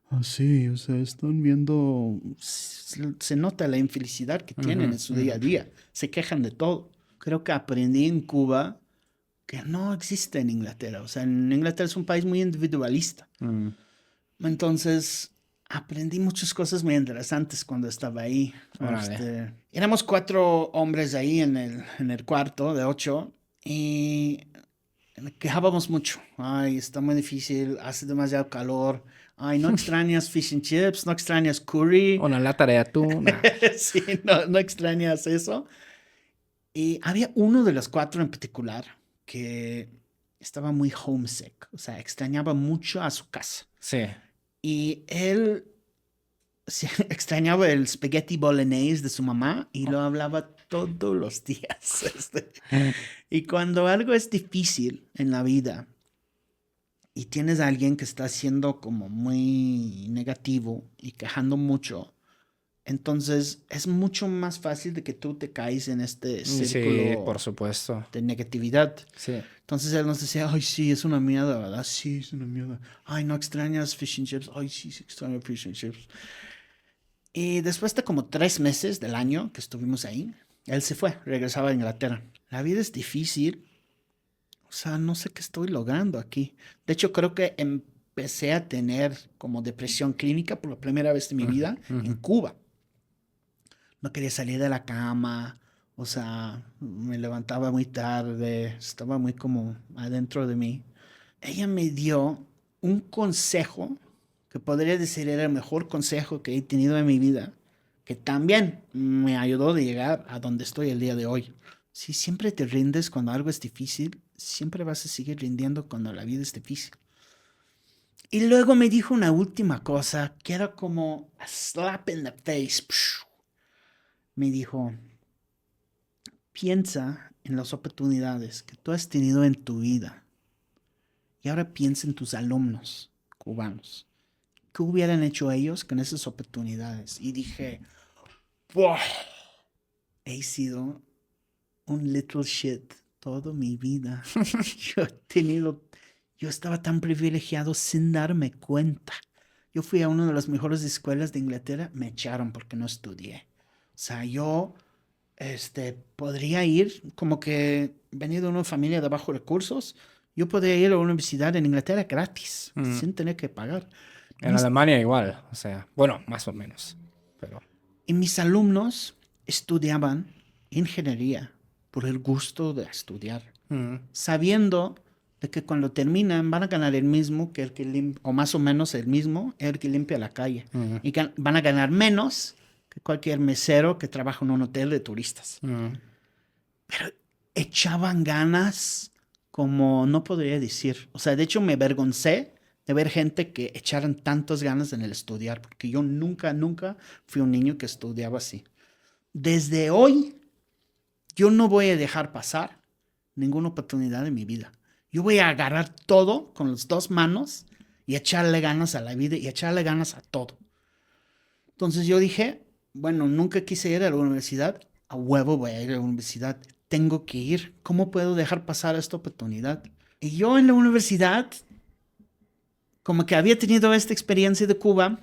así, o sea, están viendo, se nota la infelicidad que tienen en su día a día, se quejan de todo. Creo que aprendí en Cuba que no existe en Inglaterra, o sea, en Inglaterra es un país muy individualista. Entonces, aprendí muchas cosas muy interesantes cuando estaba ahí. Éramos 4 hombres ahí en el cuarto de 8 y quejábamos mucho. Ay, está muy difícil, hace demasiado calor. Ay, no extrañas fish and chips, no extrañas curry. Una lata de atún. Sí, no extrañas eso. Y había uno de los 4 en particular que estaba muy homesick, o sea, extrañaba mucho a su casa. Sí. Y él extrañaba el spaghetti bolognese de su mamá y lo hablaba todos los días. Y cuando algo es difícil en la vida y tienes a alguien que está siendo como muy negativo y quejando mucho, entonces es mucho más fácil de que tú te caes en este círculo, sí, por supuesto, de negatividad. Sí. Entonces él nos decía, ay, sí, es una mierda, ¿verdad? Sí, es una mierda. Ay, ¿no extrañas fish and chips? Ay, sí, sí extraño fish and chips. Y después de como 3 meses del año que estuvimos ahí, él se fue, regresaba a Inglaterra. La vida es difícil. O sea, no sé qué estoy logrando aquí. De hecho, creo que empecé a tener como depresión clínica por la primera vez en mi vida en Cuba. No quería salir de la cama. O sea, me levantaba muy tarde. Estaba muy como adentro de mí. Ella me dio un consejo que podría decir era el mejor consejo que he tenido en mi vida, que también me ayudó de llegar a donde estoy el día de hoy. Si siempre te rindes cuando algo es difícil, siempre vas a seguir rindiendo cuando la vida es difícil. Y luego me dijo una última cosa que era como a slap in the face. Me dijo, piensa en las oportunidades que tú has tenido en tu vida y ahora piensa en tus alumnos cubanos. ¿Qué hubieran hecho ellos con esas oportunidades? Y dije, wow, he sido un little shit toda mi vida. Yo estaba tan privilegiado sin darme cuenta. Yo fui a una de las mejores escuelas de Inglaterra, me echaron porque no estudié. O sea, yo podría ir, como que venido de una familia de bajos recursos, yo podría ir a una universidad en Inglaterra gratis, sin tener que pagar. En Alemania igual, o sea, bueno, más o menos, pero... Y mis alumnos estudiaban ingeniería por el gusto de estudiar, sabiendo de que cuando terminan van a ganar el mismo que el que limpia, o más o menos el mismo, el que limpia la calle. Y van a ganar menos que cualquier mesero que trabaja en un hotel de turistas. Pero echaban ganas como no podría decir. O sea, de hecho me avergoncé de ver gente que echaran tantas ganas en el estudiar, porque yo nunca fui un niño que estudiaba así. Desde hoy, yo no voy a dejar pasar ninguna oportunidad en mi vida. Yo voy a agarrar todo con las 2 manos y echarle ganas a la vida y echarle ganas a todo. Entonces yo dije, bueno, nunca quise ir a la universidad, a huevo voy a ir a la universidad, tengo que ir. ¿Cómo puedo dejar pasar esta oportunidad? Y yo en la universidad, como que había tenido esta experiencia de Cuba,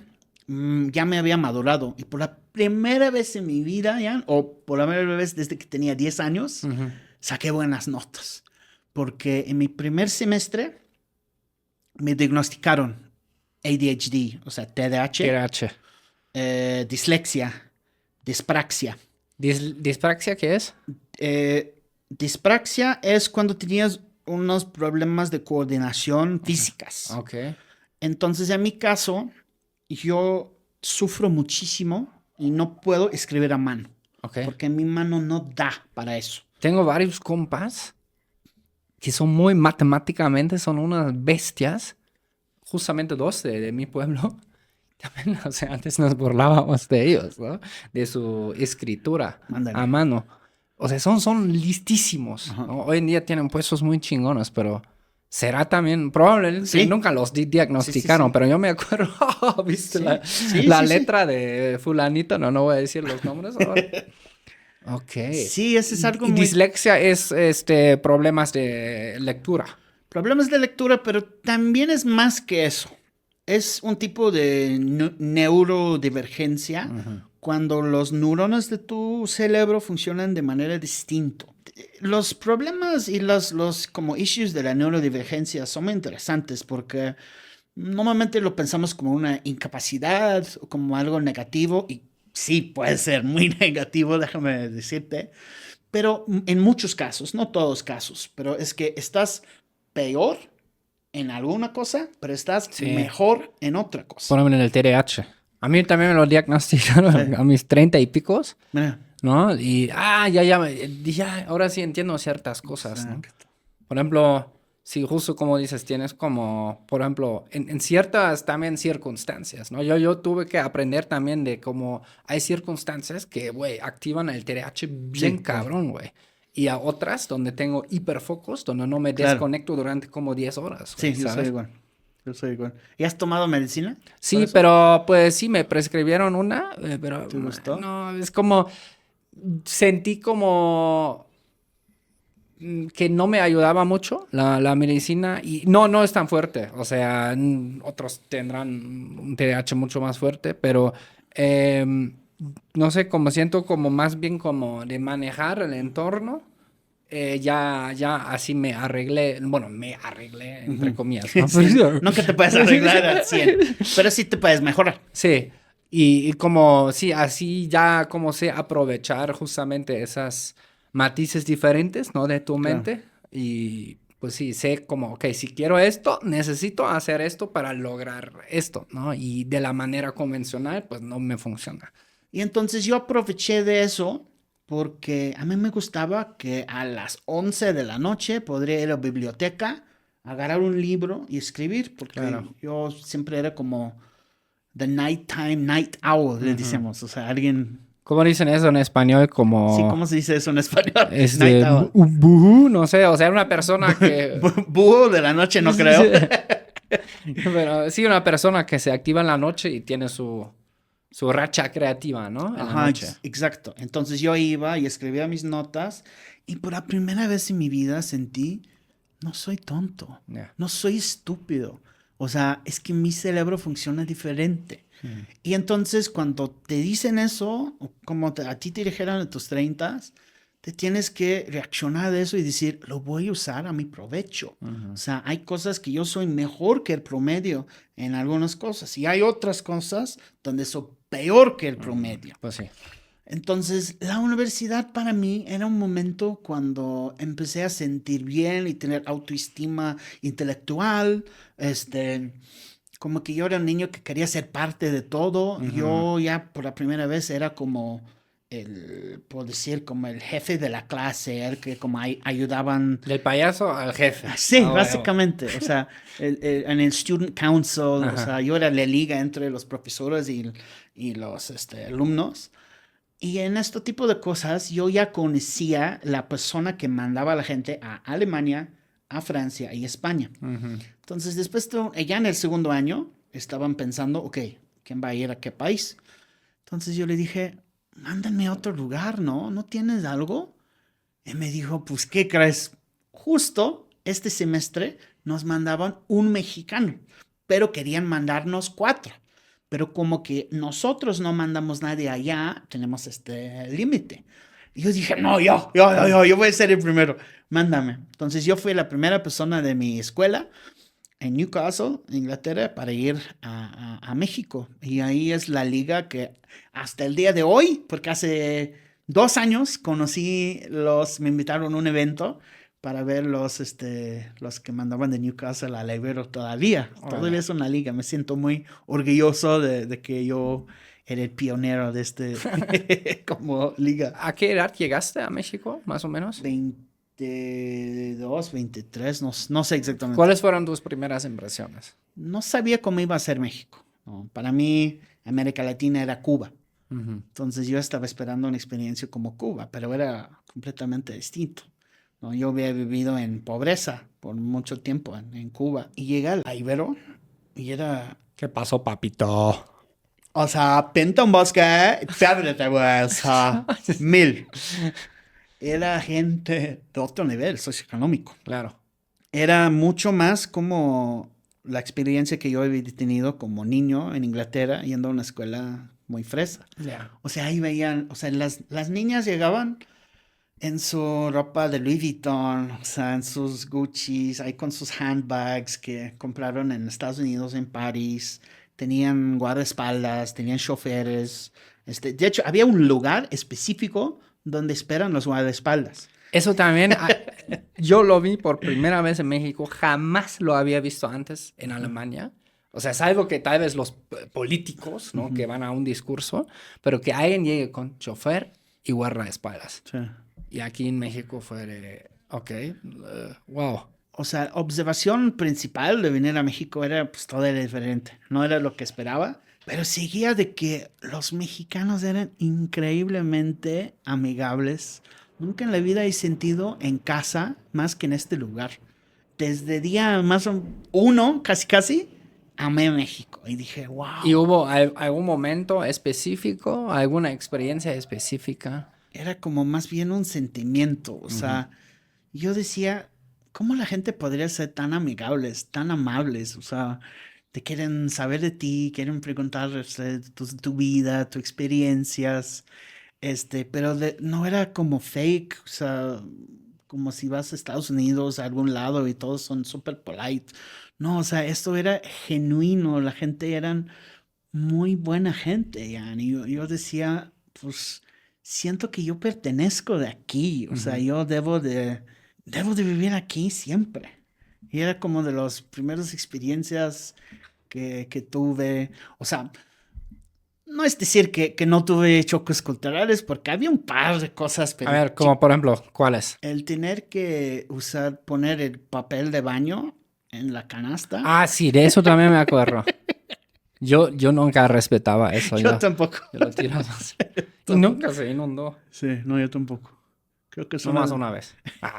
ya me había madurado. Y por la primera vez en mi vida, o por la primera vez desde que tenía 10 años, saqué buenas notas. Porque en mi primer semestre me diagnosticaron ADHD, o sea, TDAH, dislexia, dispraxia. ¿Dispraxia qué es? Dispraxia es cuando tenías unos problemas de coordinación físicas. Okay. Entonces, en mi caso, yo sufro muchísimo y no puedo escribir a mano. Okay. Porque mi mano no da para eso. Tengo varios compas que son muy matemáticamente, son unas bestias. Justamente 2 de mi pueblo. también, o sea, antes nos burlábamos de ellos, ¿no? De su escritura Ándale. a mano. O sea, son listísimos, ¿no? Hoy en día tienen puestos muy chingones, pero será también, probablemente Sí. nunca los diagnosticaron, Sí. pero yo me acuerdo, ¿viste Sí, la sí, letra de fulanito? No voy a decir los nombres ahora. Ok. Sí, ese es algo Y muy... dislexia es problemas de lectura. Problemas de lectura, pero también es más que eso. Es un tipo de neurodivergencia cuando los neuronas de tu cerebro funcionan de manera distinta. Los problemas y los como issues de la neurodivergencia son muy interesantes porque normalmente lo pensamos como una incapacidad o como algo negativo y sí puede ser muy negativo, déjame decirte, pero en muchos casos, no todos casos, pero es que estás peor en alguna cosa, pero estás mejor en otra cosa. Por ejemplo, en el TDAH. A mí también me lo diagnosticaron a mis 30 y picos, Mira. ¿no? Y, ya, ahora sí entiendo ciertas cosas, ¿no? Por ejemplo, sí, justo como dices, tienes como, por ejemplo, en ciertas también circunstancias, ¿no? Yo tuve que aprender también de cómo hay circunstancias que, güey, activan el TDAH bien cabrón, güey. Y a otras donde tengo hiperfocos, donde no me desconecto durante como 10 horas. Sí, ¿sabes? Yo soy igual. ¿Y has tomado medicina? Sí, pero pues sí, me prescribieron una, pero... ¿Te gustó? No, es como... Sentí como... que no me ayudaba mucho la medicina y no es tan fuerte. O sea, otros tendrán un TDAH mucho más fuerte, pero... no sé, como siento como más bien como de manejar el entorno. Ya así me arreglé, bueno, entre comillas, ¿no? Sí, no que te puedes arreglar al 100, pero sí te puedes mejorar. Sí, y como, sí, así ya como sé aprovechar justamente esas matices diferentes, ¿no? De tu mente. Y pues sí, sé como, ok, si quiero esto, necesito hacer esto para lograr esto, ¿no? Y de la manera convencional, pues no me funciona. Y entonces yo aproveché de eso porque a mí me gustaba que a las 11 de la noche podría ir a la biblioteca, agarrar un libro y escribir, porque yo siempre era como the night owl, le decimos, o sea, alguien... ¿Cómo dicen eso en español? Como... Sí, ¿cómo se dice eso en español? Night owl. No sé, o sea, una persona que... Búho de la noche, no creo. Pero sí, una persona que se activa en la noche y tiene su racha creativa, ¿no? En la noche. Exacto. Entonces yo iba y escribía mis notas y por la primera vez en mi vida sentí, no soy tonto, no soy estúpido. O sea, es que mi cerebro funciona diferente. Y entonces cuando te dicen eso, como a ti te dijeron en tus 30s, te tienes que reaccionar de eso y decir, lo voy a usar a mi provecho. O sea, hay cosas que yo soy mejor que el promedio en algunas cosas y hay otras cosas donde soy peor que el promedio. Pues sí. Entonces, la universidad para mí era un momento cuando empecé a sentir bien y tener autoestima intelectual, como que yo era un niño que quería ser parte de todo. Yo ya por la primera vez era como por decir, como el jefe de la clase, el que como ayudaban... Del payaso al jefe. Sí, básicamente. O sea, en el Student Council, o sea, yo era la liga entre los profesores y los alumnos. Y en este tipo de cosas, yo ya conocía la persona que mandaba a la gente a Alemania, a Francia y España. Entonces, después, ya en el segundo año, estaban pensando, ok, ¿quién va a ir a qué país? Entonces yo le dije, mándame a otro lugar, ¿no? ¿No tienes algo? Y me dijo, pues, ¿qué crees? Justo este semestre nos mandaban un mexicano, pero querían mandarnos 4. Pero como que nosotros no mandamos nadie allá, tenemos este límite. Y yo dije, no, yo voy a ser el primero, mándame. Entonces yo fui la primera persona de mi escuela en Newcastle, Inglaterra, para ir a México. Y ahí es la liga que hasta el día de hoy, porque hace 2 años me invitaron a un evento para ver los que mandaban de Newcastle a la Ibero todavía. Todavía es una liga. Me siento muy orgulloso de que yo era el pionero de como liga. ¿A qué edad llegaste a México, más o menos? 22, 23, no sé exactamente. ¿Cuáles fueron tus primeras impresiones? No sabía cómo iba a ser México. ¿no? Para mí, América Latina era Cuba. Ujú. Entonces yo estaba esperando una experiencia como Cuba, pero era completamente distinto, ¿no? Yo había vivido en pobreza por mucho tiempo en Cuba y llegué a Ibero y era, ¿Qué pasó, papito? o sea, pinta un bosque, fíjate, güey, o sea, 1000. Era gente de otro nivel socioeconómico. Claro. Era mucho más como la experiencia que yo había tenido como niño en Inglaterra yendo a una escuela muy fresa. Ya. O sea, ahí veían, o sea, las niñas llegaban en su ropa de Louis Vuitton, o sea, en sus Gucci's, ahí con sus handbags que compraron en Estados Unidos, en París. Tenían guardaespaldas, tenían choferes. De hecho, había un lugar específico donde esperan los guardaespaldas. Eso también, yo lo vi por primera vez en México, jamás lo había visto antes en Alemania. O sea, es algo que tal vez los políticos, ¿no? Que van a un discurso, pero que alguien llegue con chofer y guardaespaldas. Sí. Y aquí en México fue de, ok, wow. O sea, observación principal de venir a México era, pues, todo era diferente. No era lo que esperaba, pero seguía de que los mexicanos eran increíblemente amigables. Nunca en la vida he sentido en casa más que en este lugar. Desde día más uno, casi casi, amé México. Y dije, wow. ¿Y hubo algún momento específico, alguna experiencia específica? Era como más bien un sentimiento. O sea, yo decía, ¿cómo la gente podría ser tan amigables, tan amables? O sea, te quieren saber de ti, quieren preguntar tu vida, tus experiencias, pero no era como fake, o sea, como si vas a Estados Unidos, a algún lado y todos son súper polite. No, o sea, esto era genuino, la gente eran muy buena gente, ya. Y yo decía, pues, siento que yo pertenezco de aquí, o sea, yo debo de vivir aquí siempre. Y era como de las primeras experiencias que tuve, o sea, no es decir que no tuve choques culturales, porque había un par de cosas, A pero ver, como por ejemplo, ¿cuáles? el tener que poner el papel de baño en la canasta, Ah, sí, de eso también me acuerdo. Yo nunca respetaba eso. yo tampoco. Yo lo tiraba así. Y nunca se inundó. Sí, no, yo tampoco. Creo que son Nomás una vez. Ah,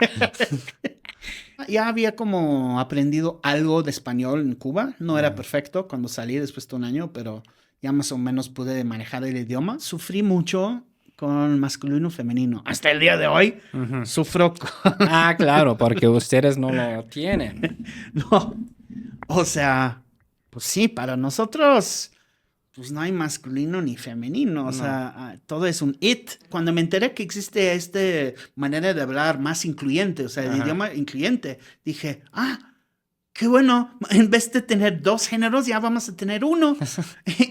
Ya había como aprendido algo de español en Cuba. No era perfecto cuando salí después de un año, pero ya más o menos pude manejar el idioma. Sufrí mucho con masculino y femenino. Hasta el día de hoy sufro con... Ah, claro, porque ustedes no lo tienen. No, o sea, pues sí, para nosotros pues no hay masculino ni femenino, o sea, todo es un it. Cuando me enteré que existe esta manera de hablar más incluyente, o sea, el idioma incluyente, dije, qué bueno, en vez de tener dos géneros, ya vamos a tener uno.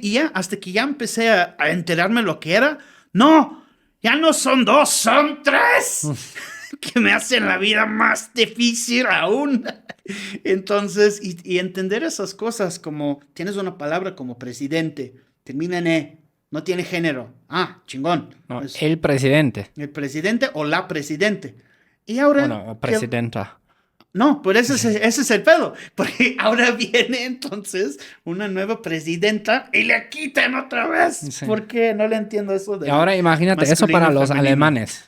Y ya, hasta que ya empecé a enterarme lo que era, no, ya no son dos, son tres, que me hacen la vida más difícil aún. Entonces, y entender esas cosas como, tienes una palabra como presidente, termina en E, no tiene género. Chingón. No, Pues, el presidente. el presidente o la presidente. Y ahora... Bueno, presidenta. No, por eso ese es el pedo. Porque ahora viene entonces una nueva presidenta y le quitan otra vez. Sí. ¿Por qué? No le entiendo eso de Y ahora imagínate eso masculino para y los femenino. alemanes,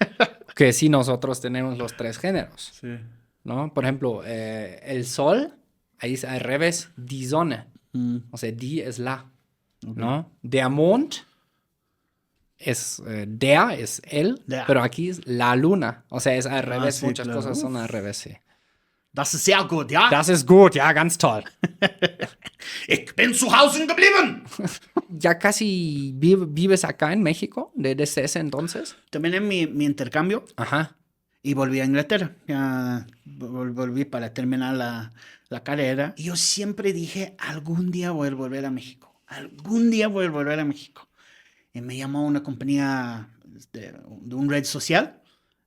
que sí nosotros tenemos los tres géneros, Sí. ¿no? Por ejemplo, el sol, ahí es al revés, die Sonne. O sea, die es la, ¿no? Der Mond es der, es el, Der. pero aquí es la luna. O sea, es al revés, sí, muchas claro. cosas son al revés, sí. Das ist sehr gut, ja? Das ist gut, ja, ganz toll. Ich bin zu Hause geblieben. ¿Ya casi vives acá en México desde ese entonces? Terminé mi intercambio Ajá. y volví a Inglaterra. Ya volví para terminar la carrera. Y yo siempre dije, algún día voy a volver a México. Algún día voy a volver a México. Y me llamó una compañía de un red social.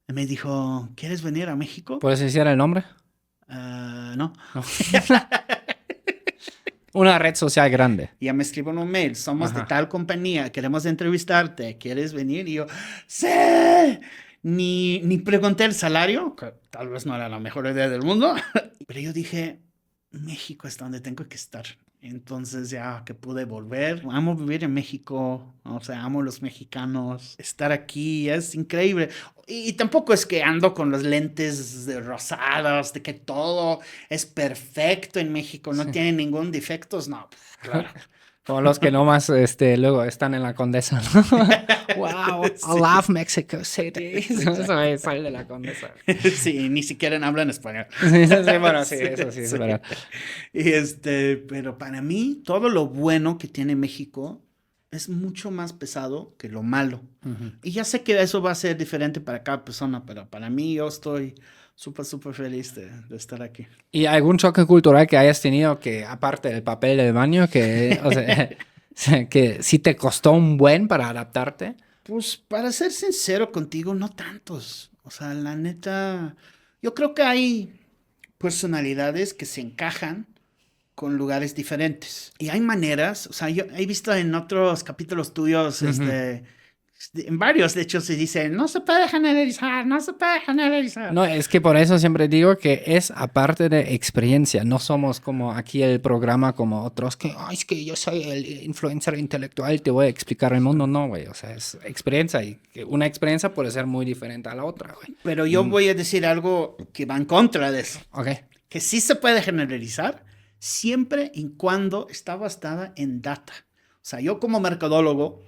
Y me dijo, ¿quieres venir a México? ¿Puedes decir el nombre? No. Una red social grande. Ya me escriben un mail, somos de tal compañía, queremos entrevistarte, ¿quieres venir? Y yo, ¡sí! Ni pregunté el salario, que tal vez no era la mejor idea del mundo, pero yo dije, México es donde tengo que estar. Entonces ya que pude volver, amo vivir en México, o sea, amo los mexicanos, estar aquí es increíble. Y tampoco es que ando con los lentes de rosados, de que todo es perfecto en México, no tiene ningún defecto, no, claro. Como los que nomás luego están en la Condesa, ¿no? Wow, I love Mexico City. Eso me sale de la Condesa. Sí, ni siquiera hablan español. Sí, bueno, sí, eso sí, es verdad. Y pero para mí, todo lo bueno que tiene México es mucho más pesado que lo malo. Y ya sé que eso va a ser diferente para cada persona, pero para mí yo estoy súper feliz de estar aquí. ¿Y algún choque cultural que hayas tenido que, aparte del papel del baño, que, o sea, que sí te costó un buen para adaptarte? Pues para ser sincero contigo, no tantos. O sea, la neta, yo creo que hay personalidades que se encajan con lugares diferentes. Y hay maneras, o sea, yo he visto en otros capítulos tuyos, en varios, de hecho, se dice, no se puede generalizar, no se puede generalizar. No, es que por eso siempre digo que es aparte de experiencia. No somos como aquí el programa como otros que, es que yo soy el influencer intelectual, te voy a explicar el mundo. No, güey, o sea, es experiencia y que una experiencia puede ser muy diferente a la otra, güey. Pero yo voy a decir algo que va en contra de eso. Ok. Que sí se puede generalizar siempre y cuando está basada en data. O sea, yo como mercadólogo,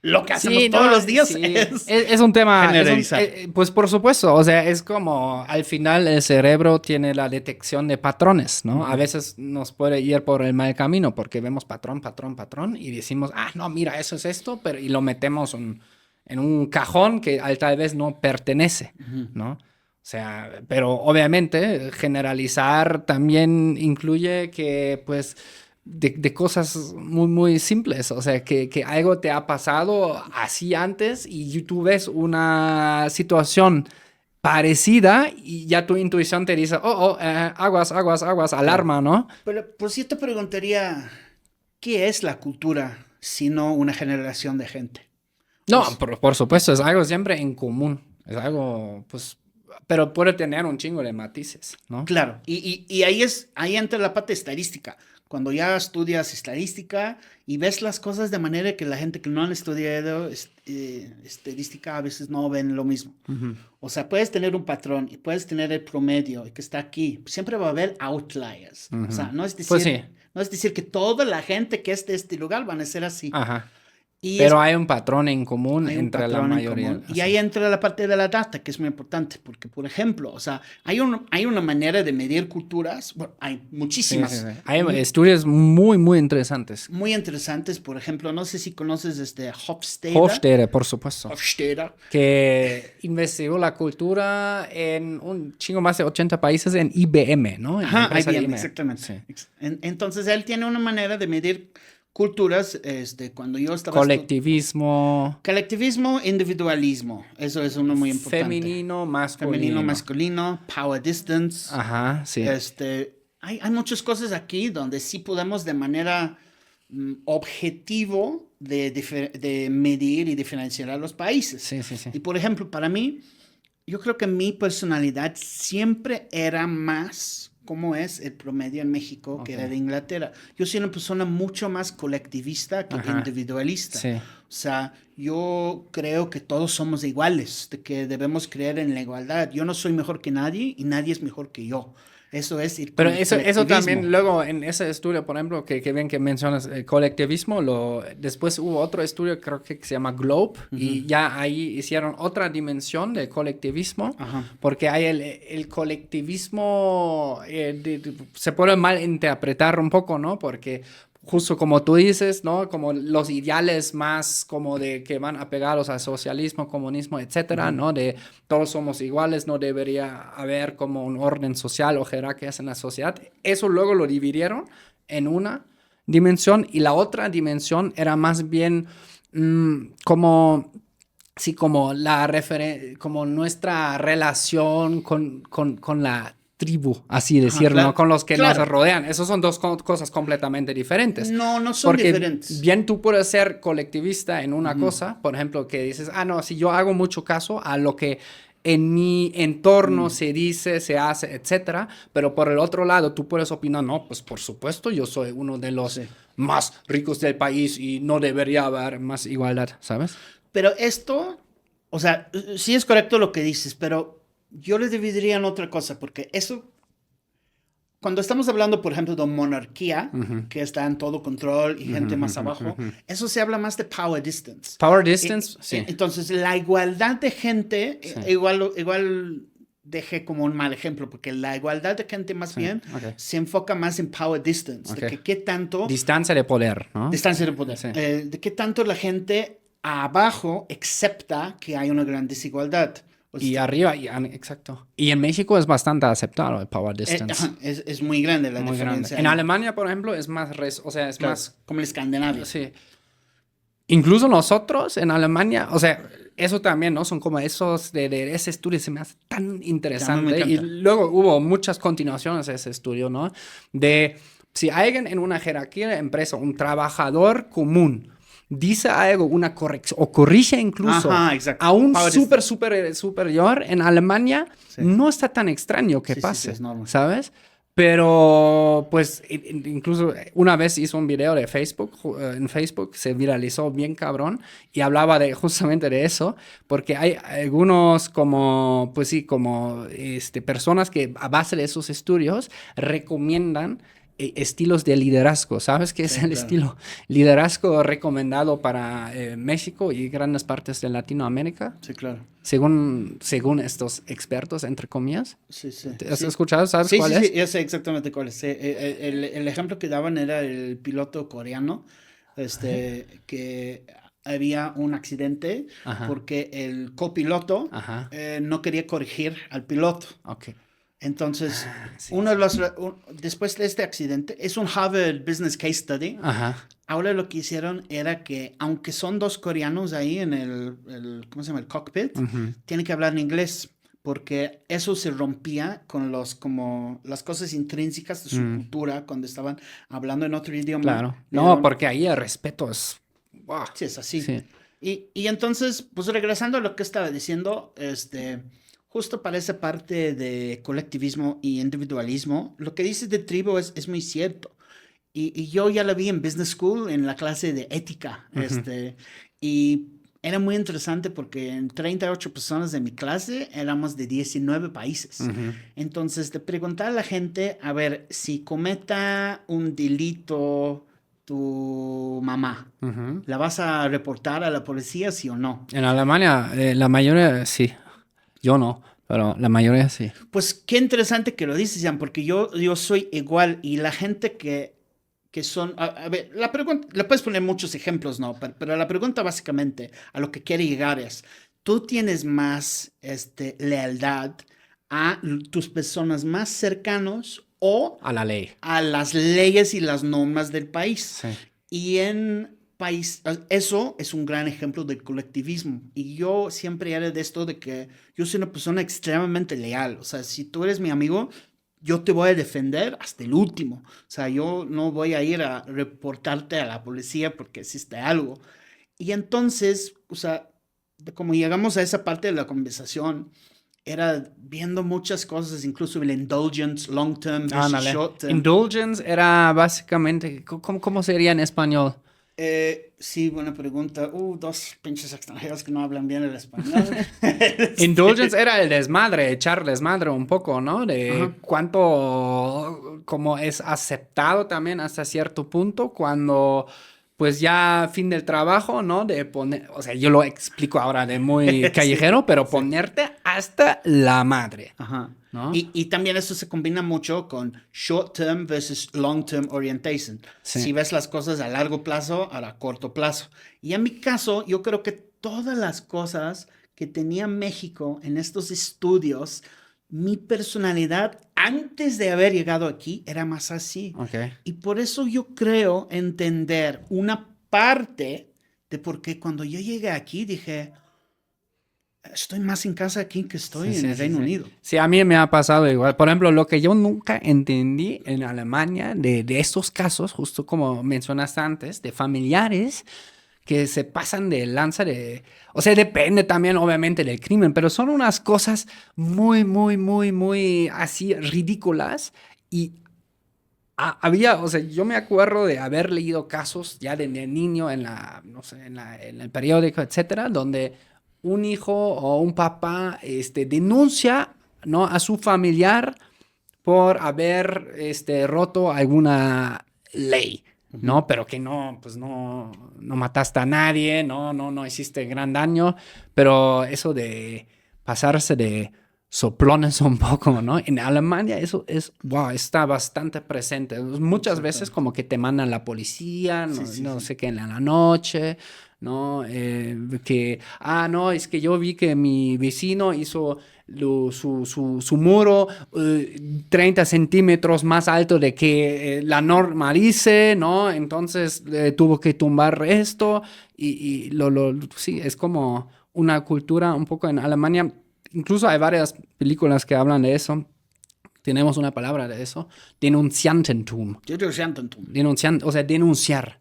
lo que hacemos todos los días es un tema generalizar. Pues por supuesto, o sea, es como al final el cerebro tiene la detección de patrones, ¿no? A veces nos puede ir por el mal camino porque vemos patrón y decimos, no, mira, eso es esto, pero y lo metemos en un cajón que tal vez no pertenece, ¿no? O sea, pero obviamente generalizar también incluye que pues de cosas muy simples, o sea, que algo te ha pasado así antes y tú ves una situación parecida y ya tu intuición te dice, aguas, alarma, ¿no? Pero pues yo te preguntaría, ¿qué es la cultura sino una generación de gente? No, por supuesto, es algo siempre en común, es algo, pues, pero puede tener un chingo de matices, ¿no? Claro, y ahí entra la parte estadística. Cuando ya estudias estadística y ves las cosas de manera que la gente que no han estudiado estadística a veces no ven lo mismo. O sea, puedes tener un patrón y puedes tener el promedio que está aquí. Siempre va a haber outliers. O sea, no es decir, pues sí. No es decir que toda la gente que es de este lugar van a ser así. Ajá. Pero hay un patrón en común entre la mayoría. Y ahí entra la parte de la data, que es muy importante, porque, por ejemplo, o sea, hay una manera de medir culturas, bueno, hay muchísimas. Sí. Hay estudios muy interesantes. Muy interesantes, por ejemplo, no sé si conoces Hofstede. Hofstede, por supuesto. Hofstede. Que investigó la cultura en un chingo más de 80 países en IBM, ¿no? IBM, exactamente. Sí. Entonces, él tiene una manera de medir culturas, cuando yo estaba... Colectivismo, individualismo. Eso es uno muy importante. Femenino, masculino. Power distance. Ajá, sí. Hay muchas cosas aquí donde sí podemos de manera objetivo de medir y diferenciar a los países. Sí. Y por ejemplo, para mí, yo creo que mi personalidad siempre era más... como es el promedio en México, que era de Inglaterra. Yo soy una persona mucho más colectivista que individualista. Sí. O sea, yo creo que todos somos iguales, de que debemos creer en la igualdad. Yo no soy mejor que nadie y nadie es mejor que yo. Eso es el Pero eso también, luego en ese estudio, por ejemplo, que ven que mencionas el colectivismo, después hubo otro estudio, creo que se llama Globe, y ya ahí hicieron otra dimensión de colectivismo, porque hay el colectivismo, se puede malinterpretar un poco, ¿no? Porque justo como tú dices, ¿no? Como los ideales más como de que van apegados al socialismo, comunismo, etcétera, ¿no? De todos somos iguales, no debería haber como un orden social o jerarquías en la sociedad. Eso luego lo dividieron en una dimensión y la otra dimensión era más bien como nuestra relación con la tribu, así decirlo, claro, ¿no? Con los que nos rodean. Esas son dos cosas completamente diferentes. No son diferentes. Bien tú puedes ser colectivista en una cosa, por ejemplo, que dices, no, si yo hago mucho caso a lo que en mi entorno se dice, se hace, etcétera, pero por el otro lado tú puedes opinar, no, pues por supuesto yo soy uno de los más ricos del país y no debería haber más igualdad, ¿sabes? Pero esto, o sea, sí es correcto lo que dices, pero yo le dividiría en otra cosa, porque eso, cuando estamos hablando, por ejemplo, de monarquía, que está en todo control y gente más abajo, eso se habla más de power distance. Power distance, sí. Entonces, la igualdad de gente, igual dejé como un mal ejemplo, porque la igualdad de gente más bien se enfoca más en power distance, de que qué tanto... Distancia de poder, ¿no? Distancia de poder. Sí. De qué tanto la gente abajo acepta que hay una gran desigualdad. Y arriba, exacto. Y en México es bastante aceptado el power distance. Es muy grande la diferencia. Grande. En Alemania, por ejemplo, es más, más... Como en Escandinavia. Sí. Incluso nosotros en Alemania, o sea, eso también, ¿no? Son como esos, de ese estudio se me hace tan interesante. Y luego hubo muchas continuaciones de ese estudio, ¿no? De si alguien en una jerarquía de empresa, un trabajador común, dice algo, una corrección, o corrige incluso a un superior en Alemania, no está tan extraño que pase, ¿sabes? Pero, pues, incluso una vez hizo un video de Facebook, en Facebook se viralizó bien cabrón, y hablaba justamente de eso, porque hay algunos como, pues sí, como personas que a base de esos estudios recomiendan estilos de liderazgo. ¿Sabes qué es el estilo liderazgo recomendado para México y grandes partes de Latinoamérica? Sí, claro. Según estos expertos, entre comillas. Sí. ¿Has escuchado? ¿Sabes cuál es? Sí, yo sé exactamente cuál es. El ejemplo que daban era el piloto coreano, que había un accidente porque el copiloto no quería corregir al piloto. Okay. Entonces, después de este accidente, es un Harvard Business Case Study. Ahora lo que hicieron era que, aunque son dos coreanos ahí en ¿cómo se llama? El cockpit, tienen que hablar en inglés, porque eso se rompía con como las cosas intrínsecas de su cultura cuando estaban hablando en otro idioma. Claro. No, porque ahí el respeto es... Wow. Sí, es así. Sí. Y entonces, pues regresando a lo que estaba diciendo, justo para esa parte de colectivismo y individualismo, lo que dices de tribu es muy cierto. Y yo ya lo vi en Business School, en la clase de ética. Y era muy interesante porque en 38 personas de mi clase éramos de 19 países. Entonces, de preguntar a la gente, a ver, si cometa un delito tu mamá, ¿la vas a reportar a la policía, sí o no? En Alemania, la mayoría sí. Yo no, pero la mayoría sí. Pues qué interesante que lo dices, Jan, porque yo soy igual y la gente que son... A ver, la pregunta, le puedes poner muchos ejemplos, ¿no? Pero la pregunta básicamente a lo que quiere llegar es, ¿tú tienes más lealtad a tus personas más cercanos o a la ley, a las leyes y las normas del país? Sí. Y en país, eso es un gran ejemplo del colectivismo. Y yo siempre era de esto de que yo soy una persona extremadamente leal. O sea, si tú eres mi amigo, yo te voy a defender hasta el último. O sea, yo no voy a ir a reportarte a la policía porque existe algo. Y entonces, o sea, como llegamos a esa parte de la conversación, era viendo muchas cosas, incluso el indulgence, long term versus short term. Indulgence era básicamente, ¿cómo sería en español? Sí, buena pregunta. Dos pinches extranjeros que no hablan bien el español. Indulgence era el desmadre, echar desmadre un poco, ¿no? De cuánto, como es aceptado también hasta cierto punto cuando... Pues ya fin del trabajo, ¿no? De poner, o sea, yo lo explico ahora de muy callejero, pero ponerte hasta la madre. ¿No? Y también eso se combina mucho con short term versus long term orientation. Sí. Si ves las cosas a largo plazo, a corto plazo. Y en mi caso, yo creo que todas las cosas que tenía México en estos estudios, mi personalidad antes de haber llegado aquí era más así. Y por eso yo creo entender una parte de por qué cuando yo llegué aquí dije, estoy más en casa aquí que estoy en el Reino Unido. Sí, a mí me ha pasado igual. Por ejemplo, lo que yo nunca entendí en Alemania de estos casos, justo como mencionaste antes, de familiares que se pasan de lanza de... O sea, depende también obviamente del crimen, pero son unas cosas muy, muy, muy, muy así ridículas y... Había, o sea, yo me acuerdo de haber leído casos ya de niño en la, no sé, en el periódico, etcétera, donde un hijo o un papá, denuncia, ¿no? A su familiar por haber, roto alguna ley, ¿no? Pero que no, pues no mataste a nadie, no hiciste gran daño, pero eso de pasarse de soplones un poco, ¿no? En Alemania eso wow, está bastante presente. Muchas veces como que te mandan la policía, no sé qué, en la noche, ¿no? No, es que yo vi que mi vecino hizo su muro 30 centímetros más alto de que la norma dice, ¿no? Entonces tuvo que tumbar esto y sí, es como una cultura un poco en Alemania. Incluso hay varias películas que hablan de eso. Tenemos una palabra de eso. Denunciantentum. O sea, denunciar.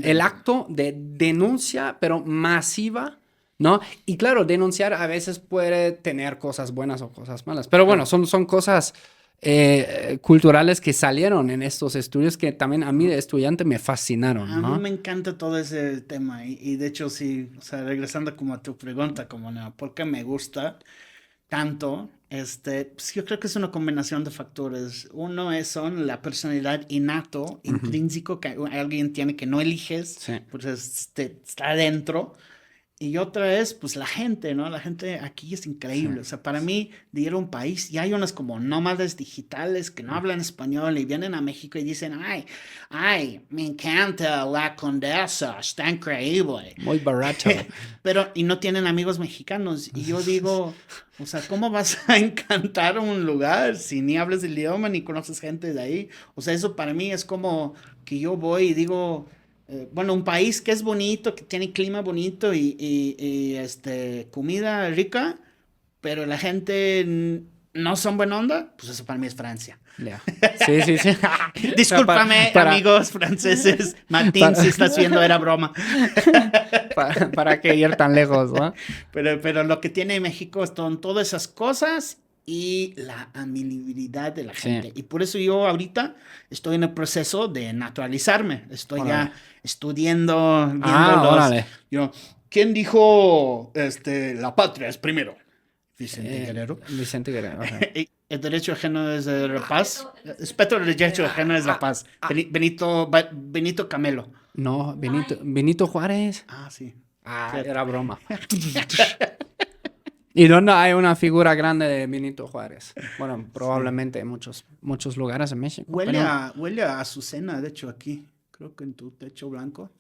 El acto de denuncia, pero masiva, ¿no? Y claro, denunciar a veces puede tener cosas buenas o cosas malas. Pero bueno, son cosas culturales que salieron en estos estudios que también a mí de estudiante me fascinaron, ¿no? A mí me encanta todo ese tema y de hecho sí, o sea, regresando como a tu pregunta, como no, ¿por qué me gusta tanto? Pues yo creo que es una combinación de factores. Uno son la personalidad innato, intrínseco que alguien tiene que no eliges, pues está adentro. Y otra es, pues, la gente, ¿no? La gente aquí es increíble. O sea, para mí, de ir a un país, ya hay unas como nómadas digitales que no hablan español y vienen a México y dicen, ay, me encanta la Condesa, está increíble. Muy barato. Y no tienen amigos mexicanos. Y yo digo, o sea, ¿cómo vas a encantar un lugar si ni hablas el idioma ni conoces gente de ahí? O sea, eso para mí es como que yo voy y digo... bueno, un país que es bonito, que tiene clima bonito y comida rica, pero la gente no son buena onda, pues eso para mí es Francia. Yeah. Sí. Discúlpame, amigos franceses. Martín, si estás viendo, era broma. ¿Para qué ir tan lejos, no? Pero lo que tiene México son todas esas cosas y la amabilidad de la gente. Y por eso yo ahorita estoy en el proceso de naturalizarme. Estoy ya estudiando, viendo ¿quién dijo la patria es primero? Vicente Guerrero. Vicente Guerrero. Okay. El derecho ajeno es la paz. Respeto al derecho ajeno es la paz. Benito Camelo. No, Benito Juárez. Sí. Era broma. ¿Y dónde hay una figura grande de Benito Juárez? Bueno, probablemente en muchos lugares en México. Huele a azucena, de hecho, aquí. Creo que en tu techo blanco.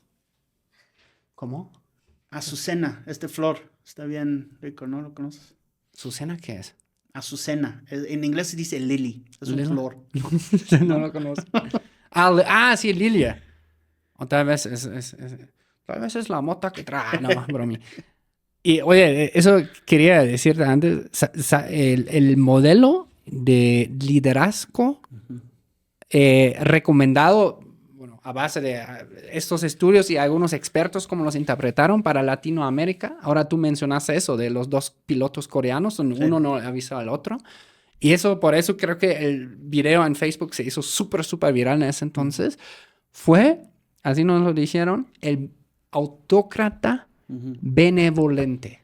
¿Cómo? Azucena, flor. Está bien rico, ¿no? ¿Lo conoces? ¿Azucena qué es? Azucena. En inglés se dice lily. Es una flor. No lo conozco. Sí, lilia. O tal vez es la mota que trae. No, bromi. Y oye, eso quería decirte antes, el modelo de liderazgo recomendado, bueno, a base de estos estudios y algunos expertos como los interpretaron para Latinoamérica. Ahora tú mencionaste eso de los dos pilotos coreanos, donde uno no avisa al otro. Y por eso creo que el video en Facebook se hizo súper, súper viral en ese entonces. Fue, así nos lo dijeron, el autócrata benevolente.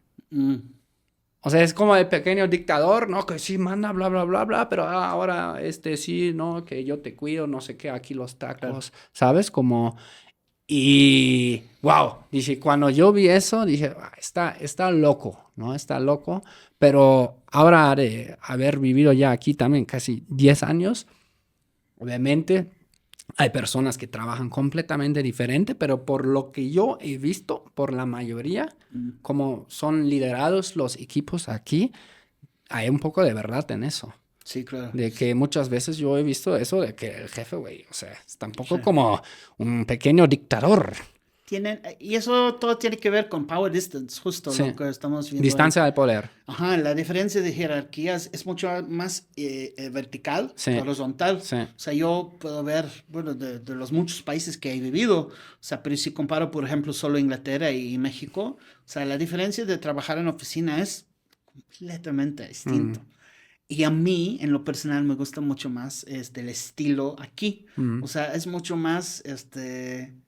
O sea, es como el pequeño dictador, ¿no? Que sí manda, bla, bla, bla, bla, pero ahora sí, ¿no? Que yo te cuido, no sé qué, aquí los tacos, ¿sabes? Como... Y, wow, dije, cuando yo vi eso, dije, está loco, ¿no? Está loco, pero ahora de haber vivido ya aquí también casi 10 años, obviamente... Hay personas que trabajan completamente diferente, pero por lo que yo he visto, por la mayoría, como son liderados los equipos aquí, hay un poco de verdad en eso. Sí, claro. De que muchas veces yo he visto eso de que el jefe, güey, o sea, es tampoco como un pequeño dictador. y eso todo tiene que ver con power distance, justo Sí. lo que estamos viendo. Distancia del poder. Ajá, la diferencia de jerarquías es mucho más vertical Sí. que horizontal. Sí. O sea, yo puedo ver, bueno, de los muchos países que he vivido, o sea, pero si comparo, por ejemplo, solo Inglaterra y México, o sea, la diferencia de trabajar en oficina es completamente distinto. Y a mí, en lo personal, me gusta mucho más el estilo aquí. O sea, es mucho más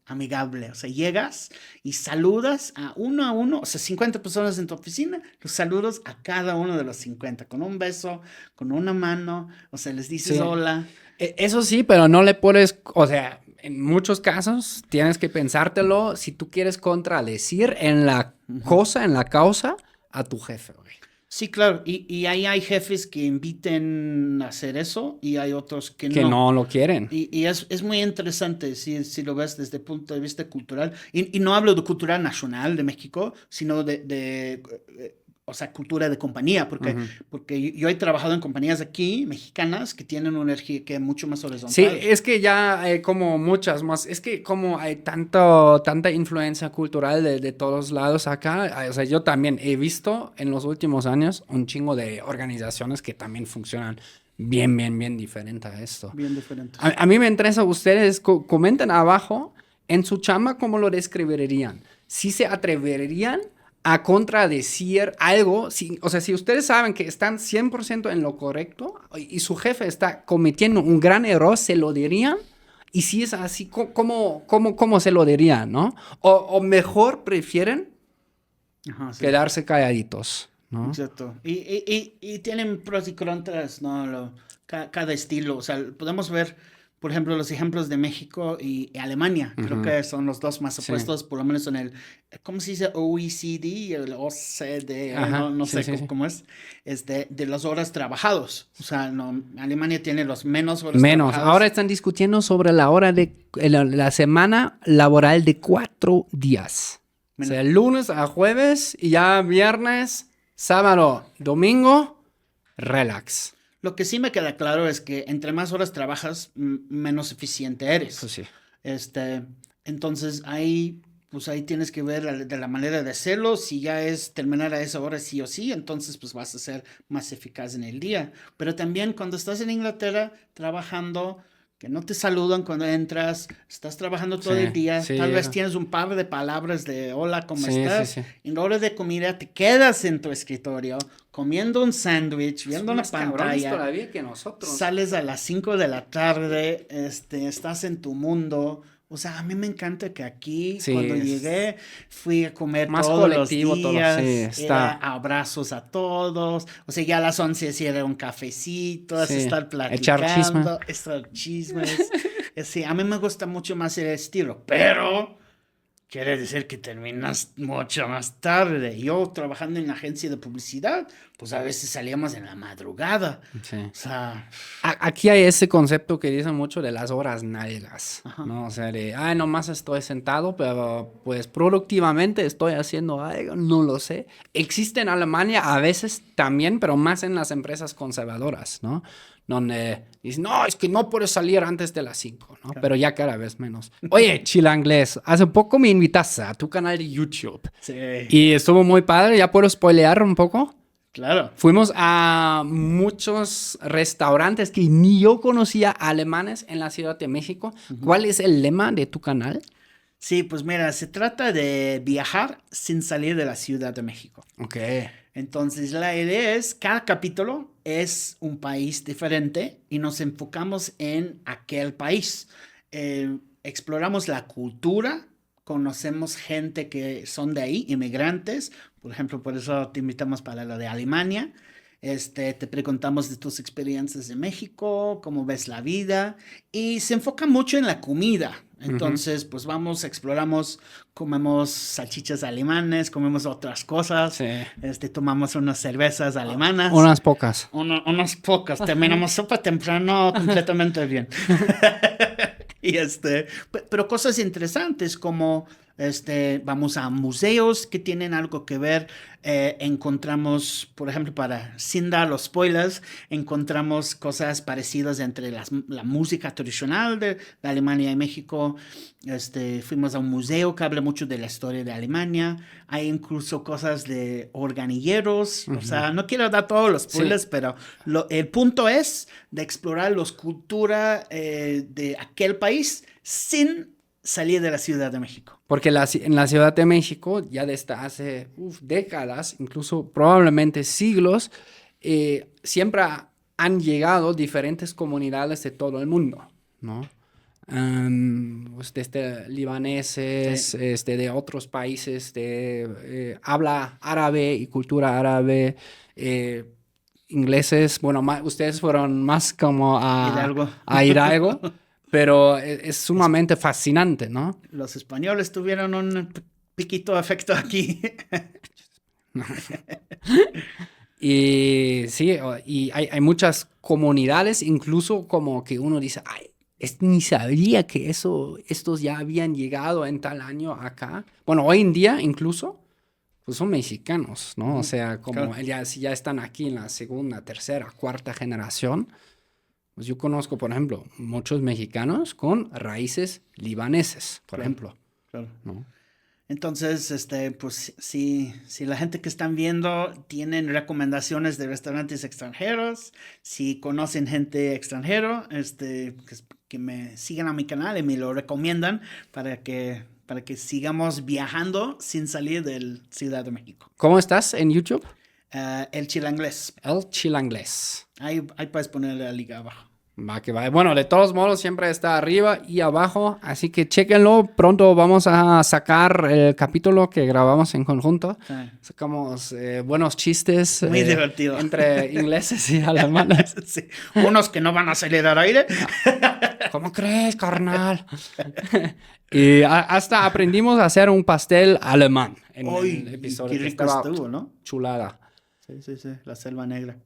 amigable. O sea, llegas y saludas a uno, o sea, 50 personas en tu oficina, los saludas a cada uno de los 50, con un beso, con una mano, o sea, les dices Sí. hola. Eso sí, pero no le pones, o sea, en muchos casos tienes que pensártelo si tú quieres contradecir en la cosa, en la causa, a tu jefe, güey. Sí, claro, y ahí hay jefes que inviten a hacer eso y hay otros que Que no lo quieren. Y es muy interesante si lo ves desde el punto de vista cultural. Y no hablo de cultura nacional de México, sino o sea, cultura de compañía, porque yo he trabajado en compañías aquí, mexicanas, que tienen una energía que es mucho más horizontal. Sí, es que ya hay como muchas más, es que como hay tanta influencia cultural de todos lados acá, o sea, yo también he visto en los últimos años un chingo de organizaciones que también funcionan bien diferente a esto. Bien diferentes. A mí me interesa, ustedes comenten abajo en su chamba cómo lo describirían. Si se atreverían a contradecir algo, o sea, si ustedes saben que están 100% en lo correcto y su jefe está cometiendo un gran error, ¿se lo dirían? Y si es así, ¿cómo se lo dirían, no? O mejor prefieren Ajá, sí. quedarse calladitos, ¿no? Exacto. Y tienen pros y contras, ¿no? Cada estilo. O sea, podemos ver, por ejemplo, los ejemplos de México y Alemania. Creo que son los dos más opuestos, por lo menos en el, ¿cómo se dice? OECD, el OCDE, Ajá, no sí, sé sí. cómo es. De las horas trabajados. O sea, no, Alemania tiene los menos horas Menos. trabajadas. Ahora están discutiendo sobre la hora de la semana laboral de 4 días. O sea, lunes a jueves y ya viernes, sábado, domingo, relax. Lo que sí me queda claro es que entre más horas trabajas, menos eficiente eres. Eso sí. Entonces pues ahí tienes que ver de la manera de hacerlo. Si ya es terminar a esa hora sí o sí, entonces pues vas a ser más eficaz en el día. Pero también cuando estás en Inglaterra trabajando, que no te saludan cuando entras, estás trabajando todo el día, sí, tal vez tienes un par de palabras de hola, ¿cómo Sí, estás? sí. En la hora de comida te quedas en tu escritorio comiendo un sándwich, viendo una pantalla. Todavía que nosotros. Sales a las 5 de la tarde, estás en tu mundo. O sea, a mí me encanta que aquí, cuando llegué, fui a comer más todos los colectivo, días. todo. Sí, era abrazos a todos. O sea, ya a las 11 sí era un cafecito, estar platicando, echar chismes. Sí, a mí me gusta mucho más el estilo, pero quiere decir que terminas mucho más tarde. Yo trabajando en la agencia de publicidad, pues a veces salíamos en la madrugada. Sí. O sea, aquí hay ese concepto que dicen mucho de las horas nalgas, ¿no? O sea, nomás estoy sentado, pero pues productivamente estoy haciendo algo, no lo sé. Existe en Alemania a veces también, pero más en las empresas conservadoras, ¿no? Donde dicen, no, es que no puedes salir antes de las 5, ¿no? Claro. Pero ya cada vez menos. Oye, Chilanglés, hace poco me invitaste a tu canal de YouTube. Sí. Y estuvo muy padre, ¿ya puedo spoilear un poco? Claro. Fuimos a muchos restaurantes que ni yo conocía alemanes en la Ciudad de México. ¿Cuál es el lema de tu canal? Sí, pues mira, se trata de viajar sin salir de la Ciudad de México. Ok. Entonces, la idea es, cada capítulo es un país diferente y nos enfocamos en aquel país. Exploramos la cultura, conocemos gente que son de ahí, inmigrantes. Por ejemplo, por eso te invitamos para lo de Alemania. Te preguntamos de tus experiencias de México, cómo ves la vida. Y se enfoca mucho en la comida. Entonces, pues vamos, exploramos, comemos salchichas alemanes, comemos otras cosas. Sí. Tomamos unas cervezas alemanas. Unas pocas. Unas pocas. Terminamos súper temprano, completamente bien. Y pero cosas interesantes como Vamos a museos que tienen algo que ver. Encontramos, por ejemplo, sin dar los spoilers, encontramos cosas parecidas entre la música tradicional de Alemania y México. Fuimos a un museo que habla mucho de la historia de Alemania. Hay incluso cosas de organilleros. O sea, no quiero dar todos los spoilers, pero el punto es de explorar la cultura de aquel país sin salir de la Ciudad de México. Porque en la Ciudad de México, ya desde hace décadas, incluso probablemente siglos, siempre han llegado diferentes comunidades de todo el mundo, ¿no? Desde libaneses, de otros países de habla árabe y cultura árabe, ingleses, bueno, ustedes fueron más como a Hidalgo. Pero es sumamente fascinante, ¿no? Los españoles tuvieron un piquito efecto aquí. Y sí, y hay muchas comunidades, incluso como que uno dice, ay, ni sabía que estos ya habían llegado en tal año acá. Bueno, hoy en día incluso, pues son mexicanos, ¿no? O sea, como si ya están aquí en la segunda, tercera, cuarta generación. Pues yo conozco, por ejemplo, muchos mexicanos con raíces libaneses, por ejemplo. Claro. ¿No? Entonces, pues si la gente que están viendo tienen recomendaciones de restaurantes extranjeros, si conocen gente extranjero, que me sigan a mi canal y me lo recomiendan para que sigamos viajando sin salir de Ciudad de México. ¿Cómo estás en YouTube? El Chilanglés. El Chilanglés. Ahí puedes poner la liga abajo. Va que va. Bueno, de todos modos siempre está arriba y abajo, así que chéquenlo. Pronto vamos a sacar el capítulo que grabamos en conjunto. Sí. Sacamos buenos chistes. Muy divertido. Entre ingleses y alemanes. Sí. Unos que no van a salir al aire. ¿Cómo crees, carnal? Y hasta aprendimos a hacer un pastel alemán en el episodio. Qué rico estuvo, ¿no? Chulada. Sí, la selva negra.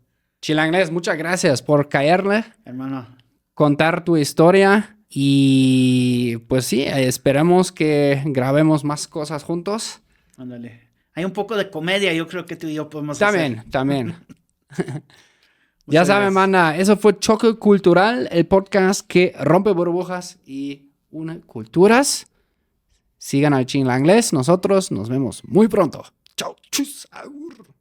Chilanglés, muchas gracias por caerle. Hermano. Contar tu historia y pues sí, esperemos que grabemos más cosas juntos. Ándale. Hay un poco de comedia, yo creo que tú y yo podemos hacer. También. Ya saben, mana, eso fue Choque Cultural, el podcast que rompe burbujas y une culturas. Sigan al Chilanglés, nosotros nos vemos muy pronto. Chau, chus, agur.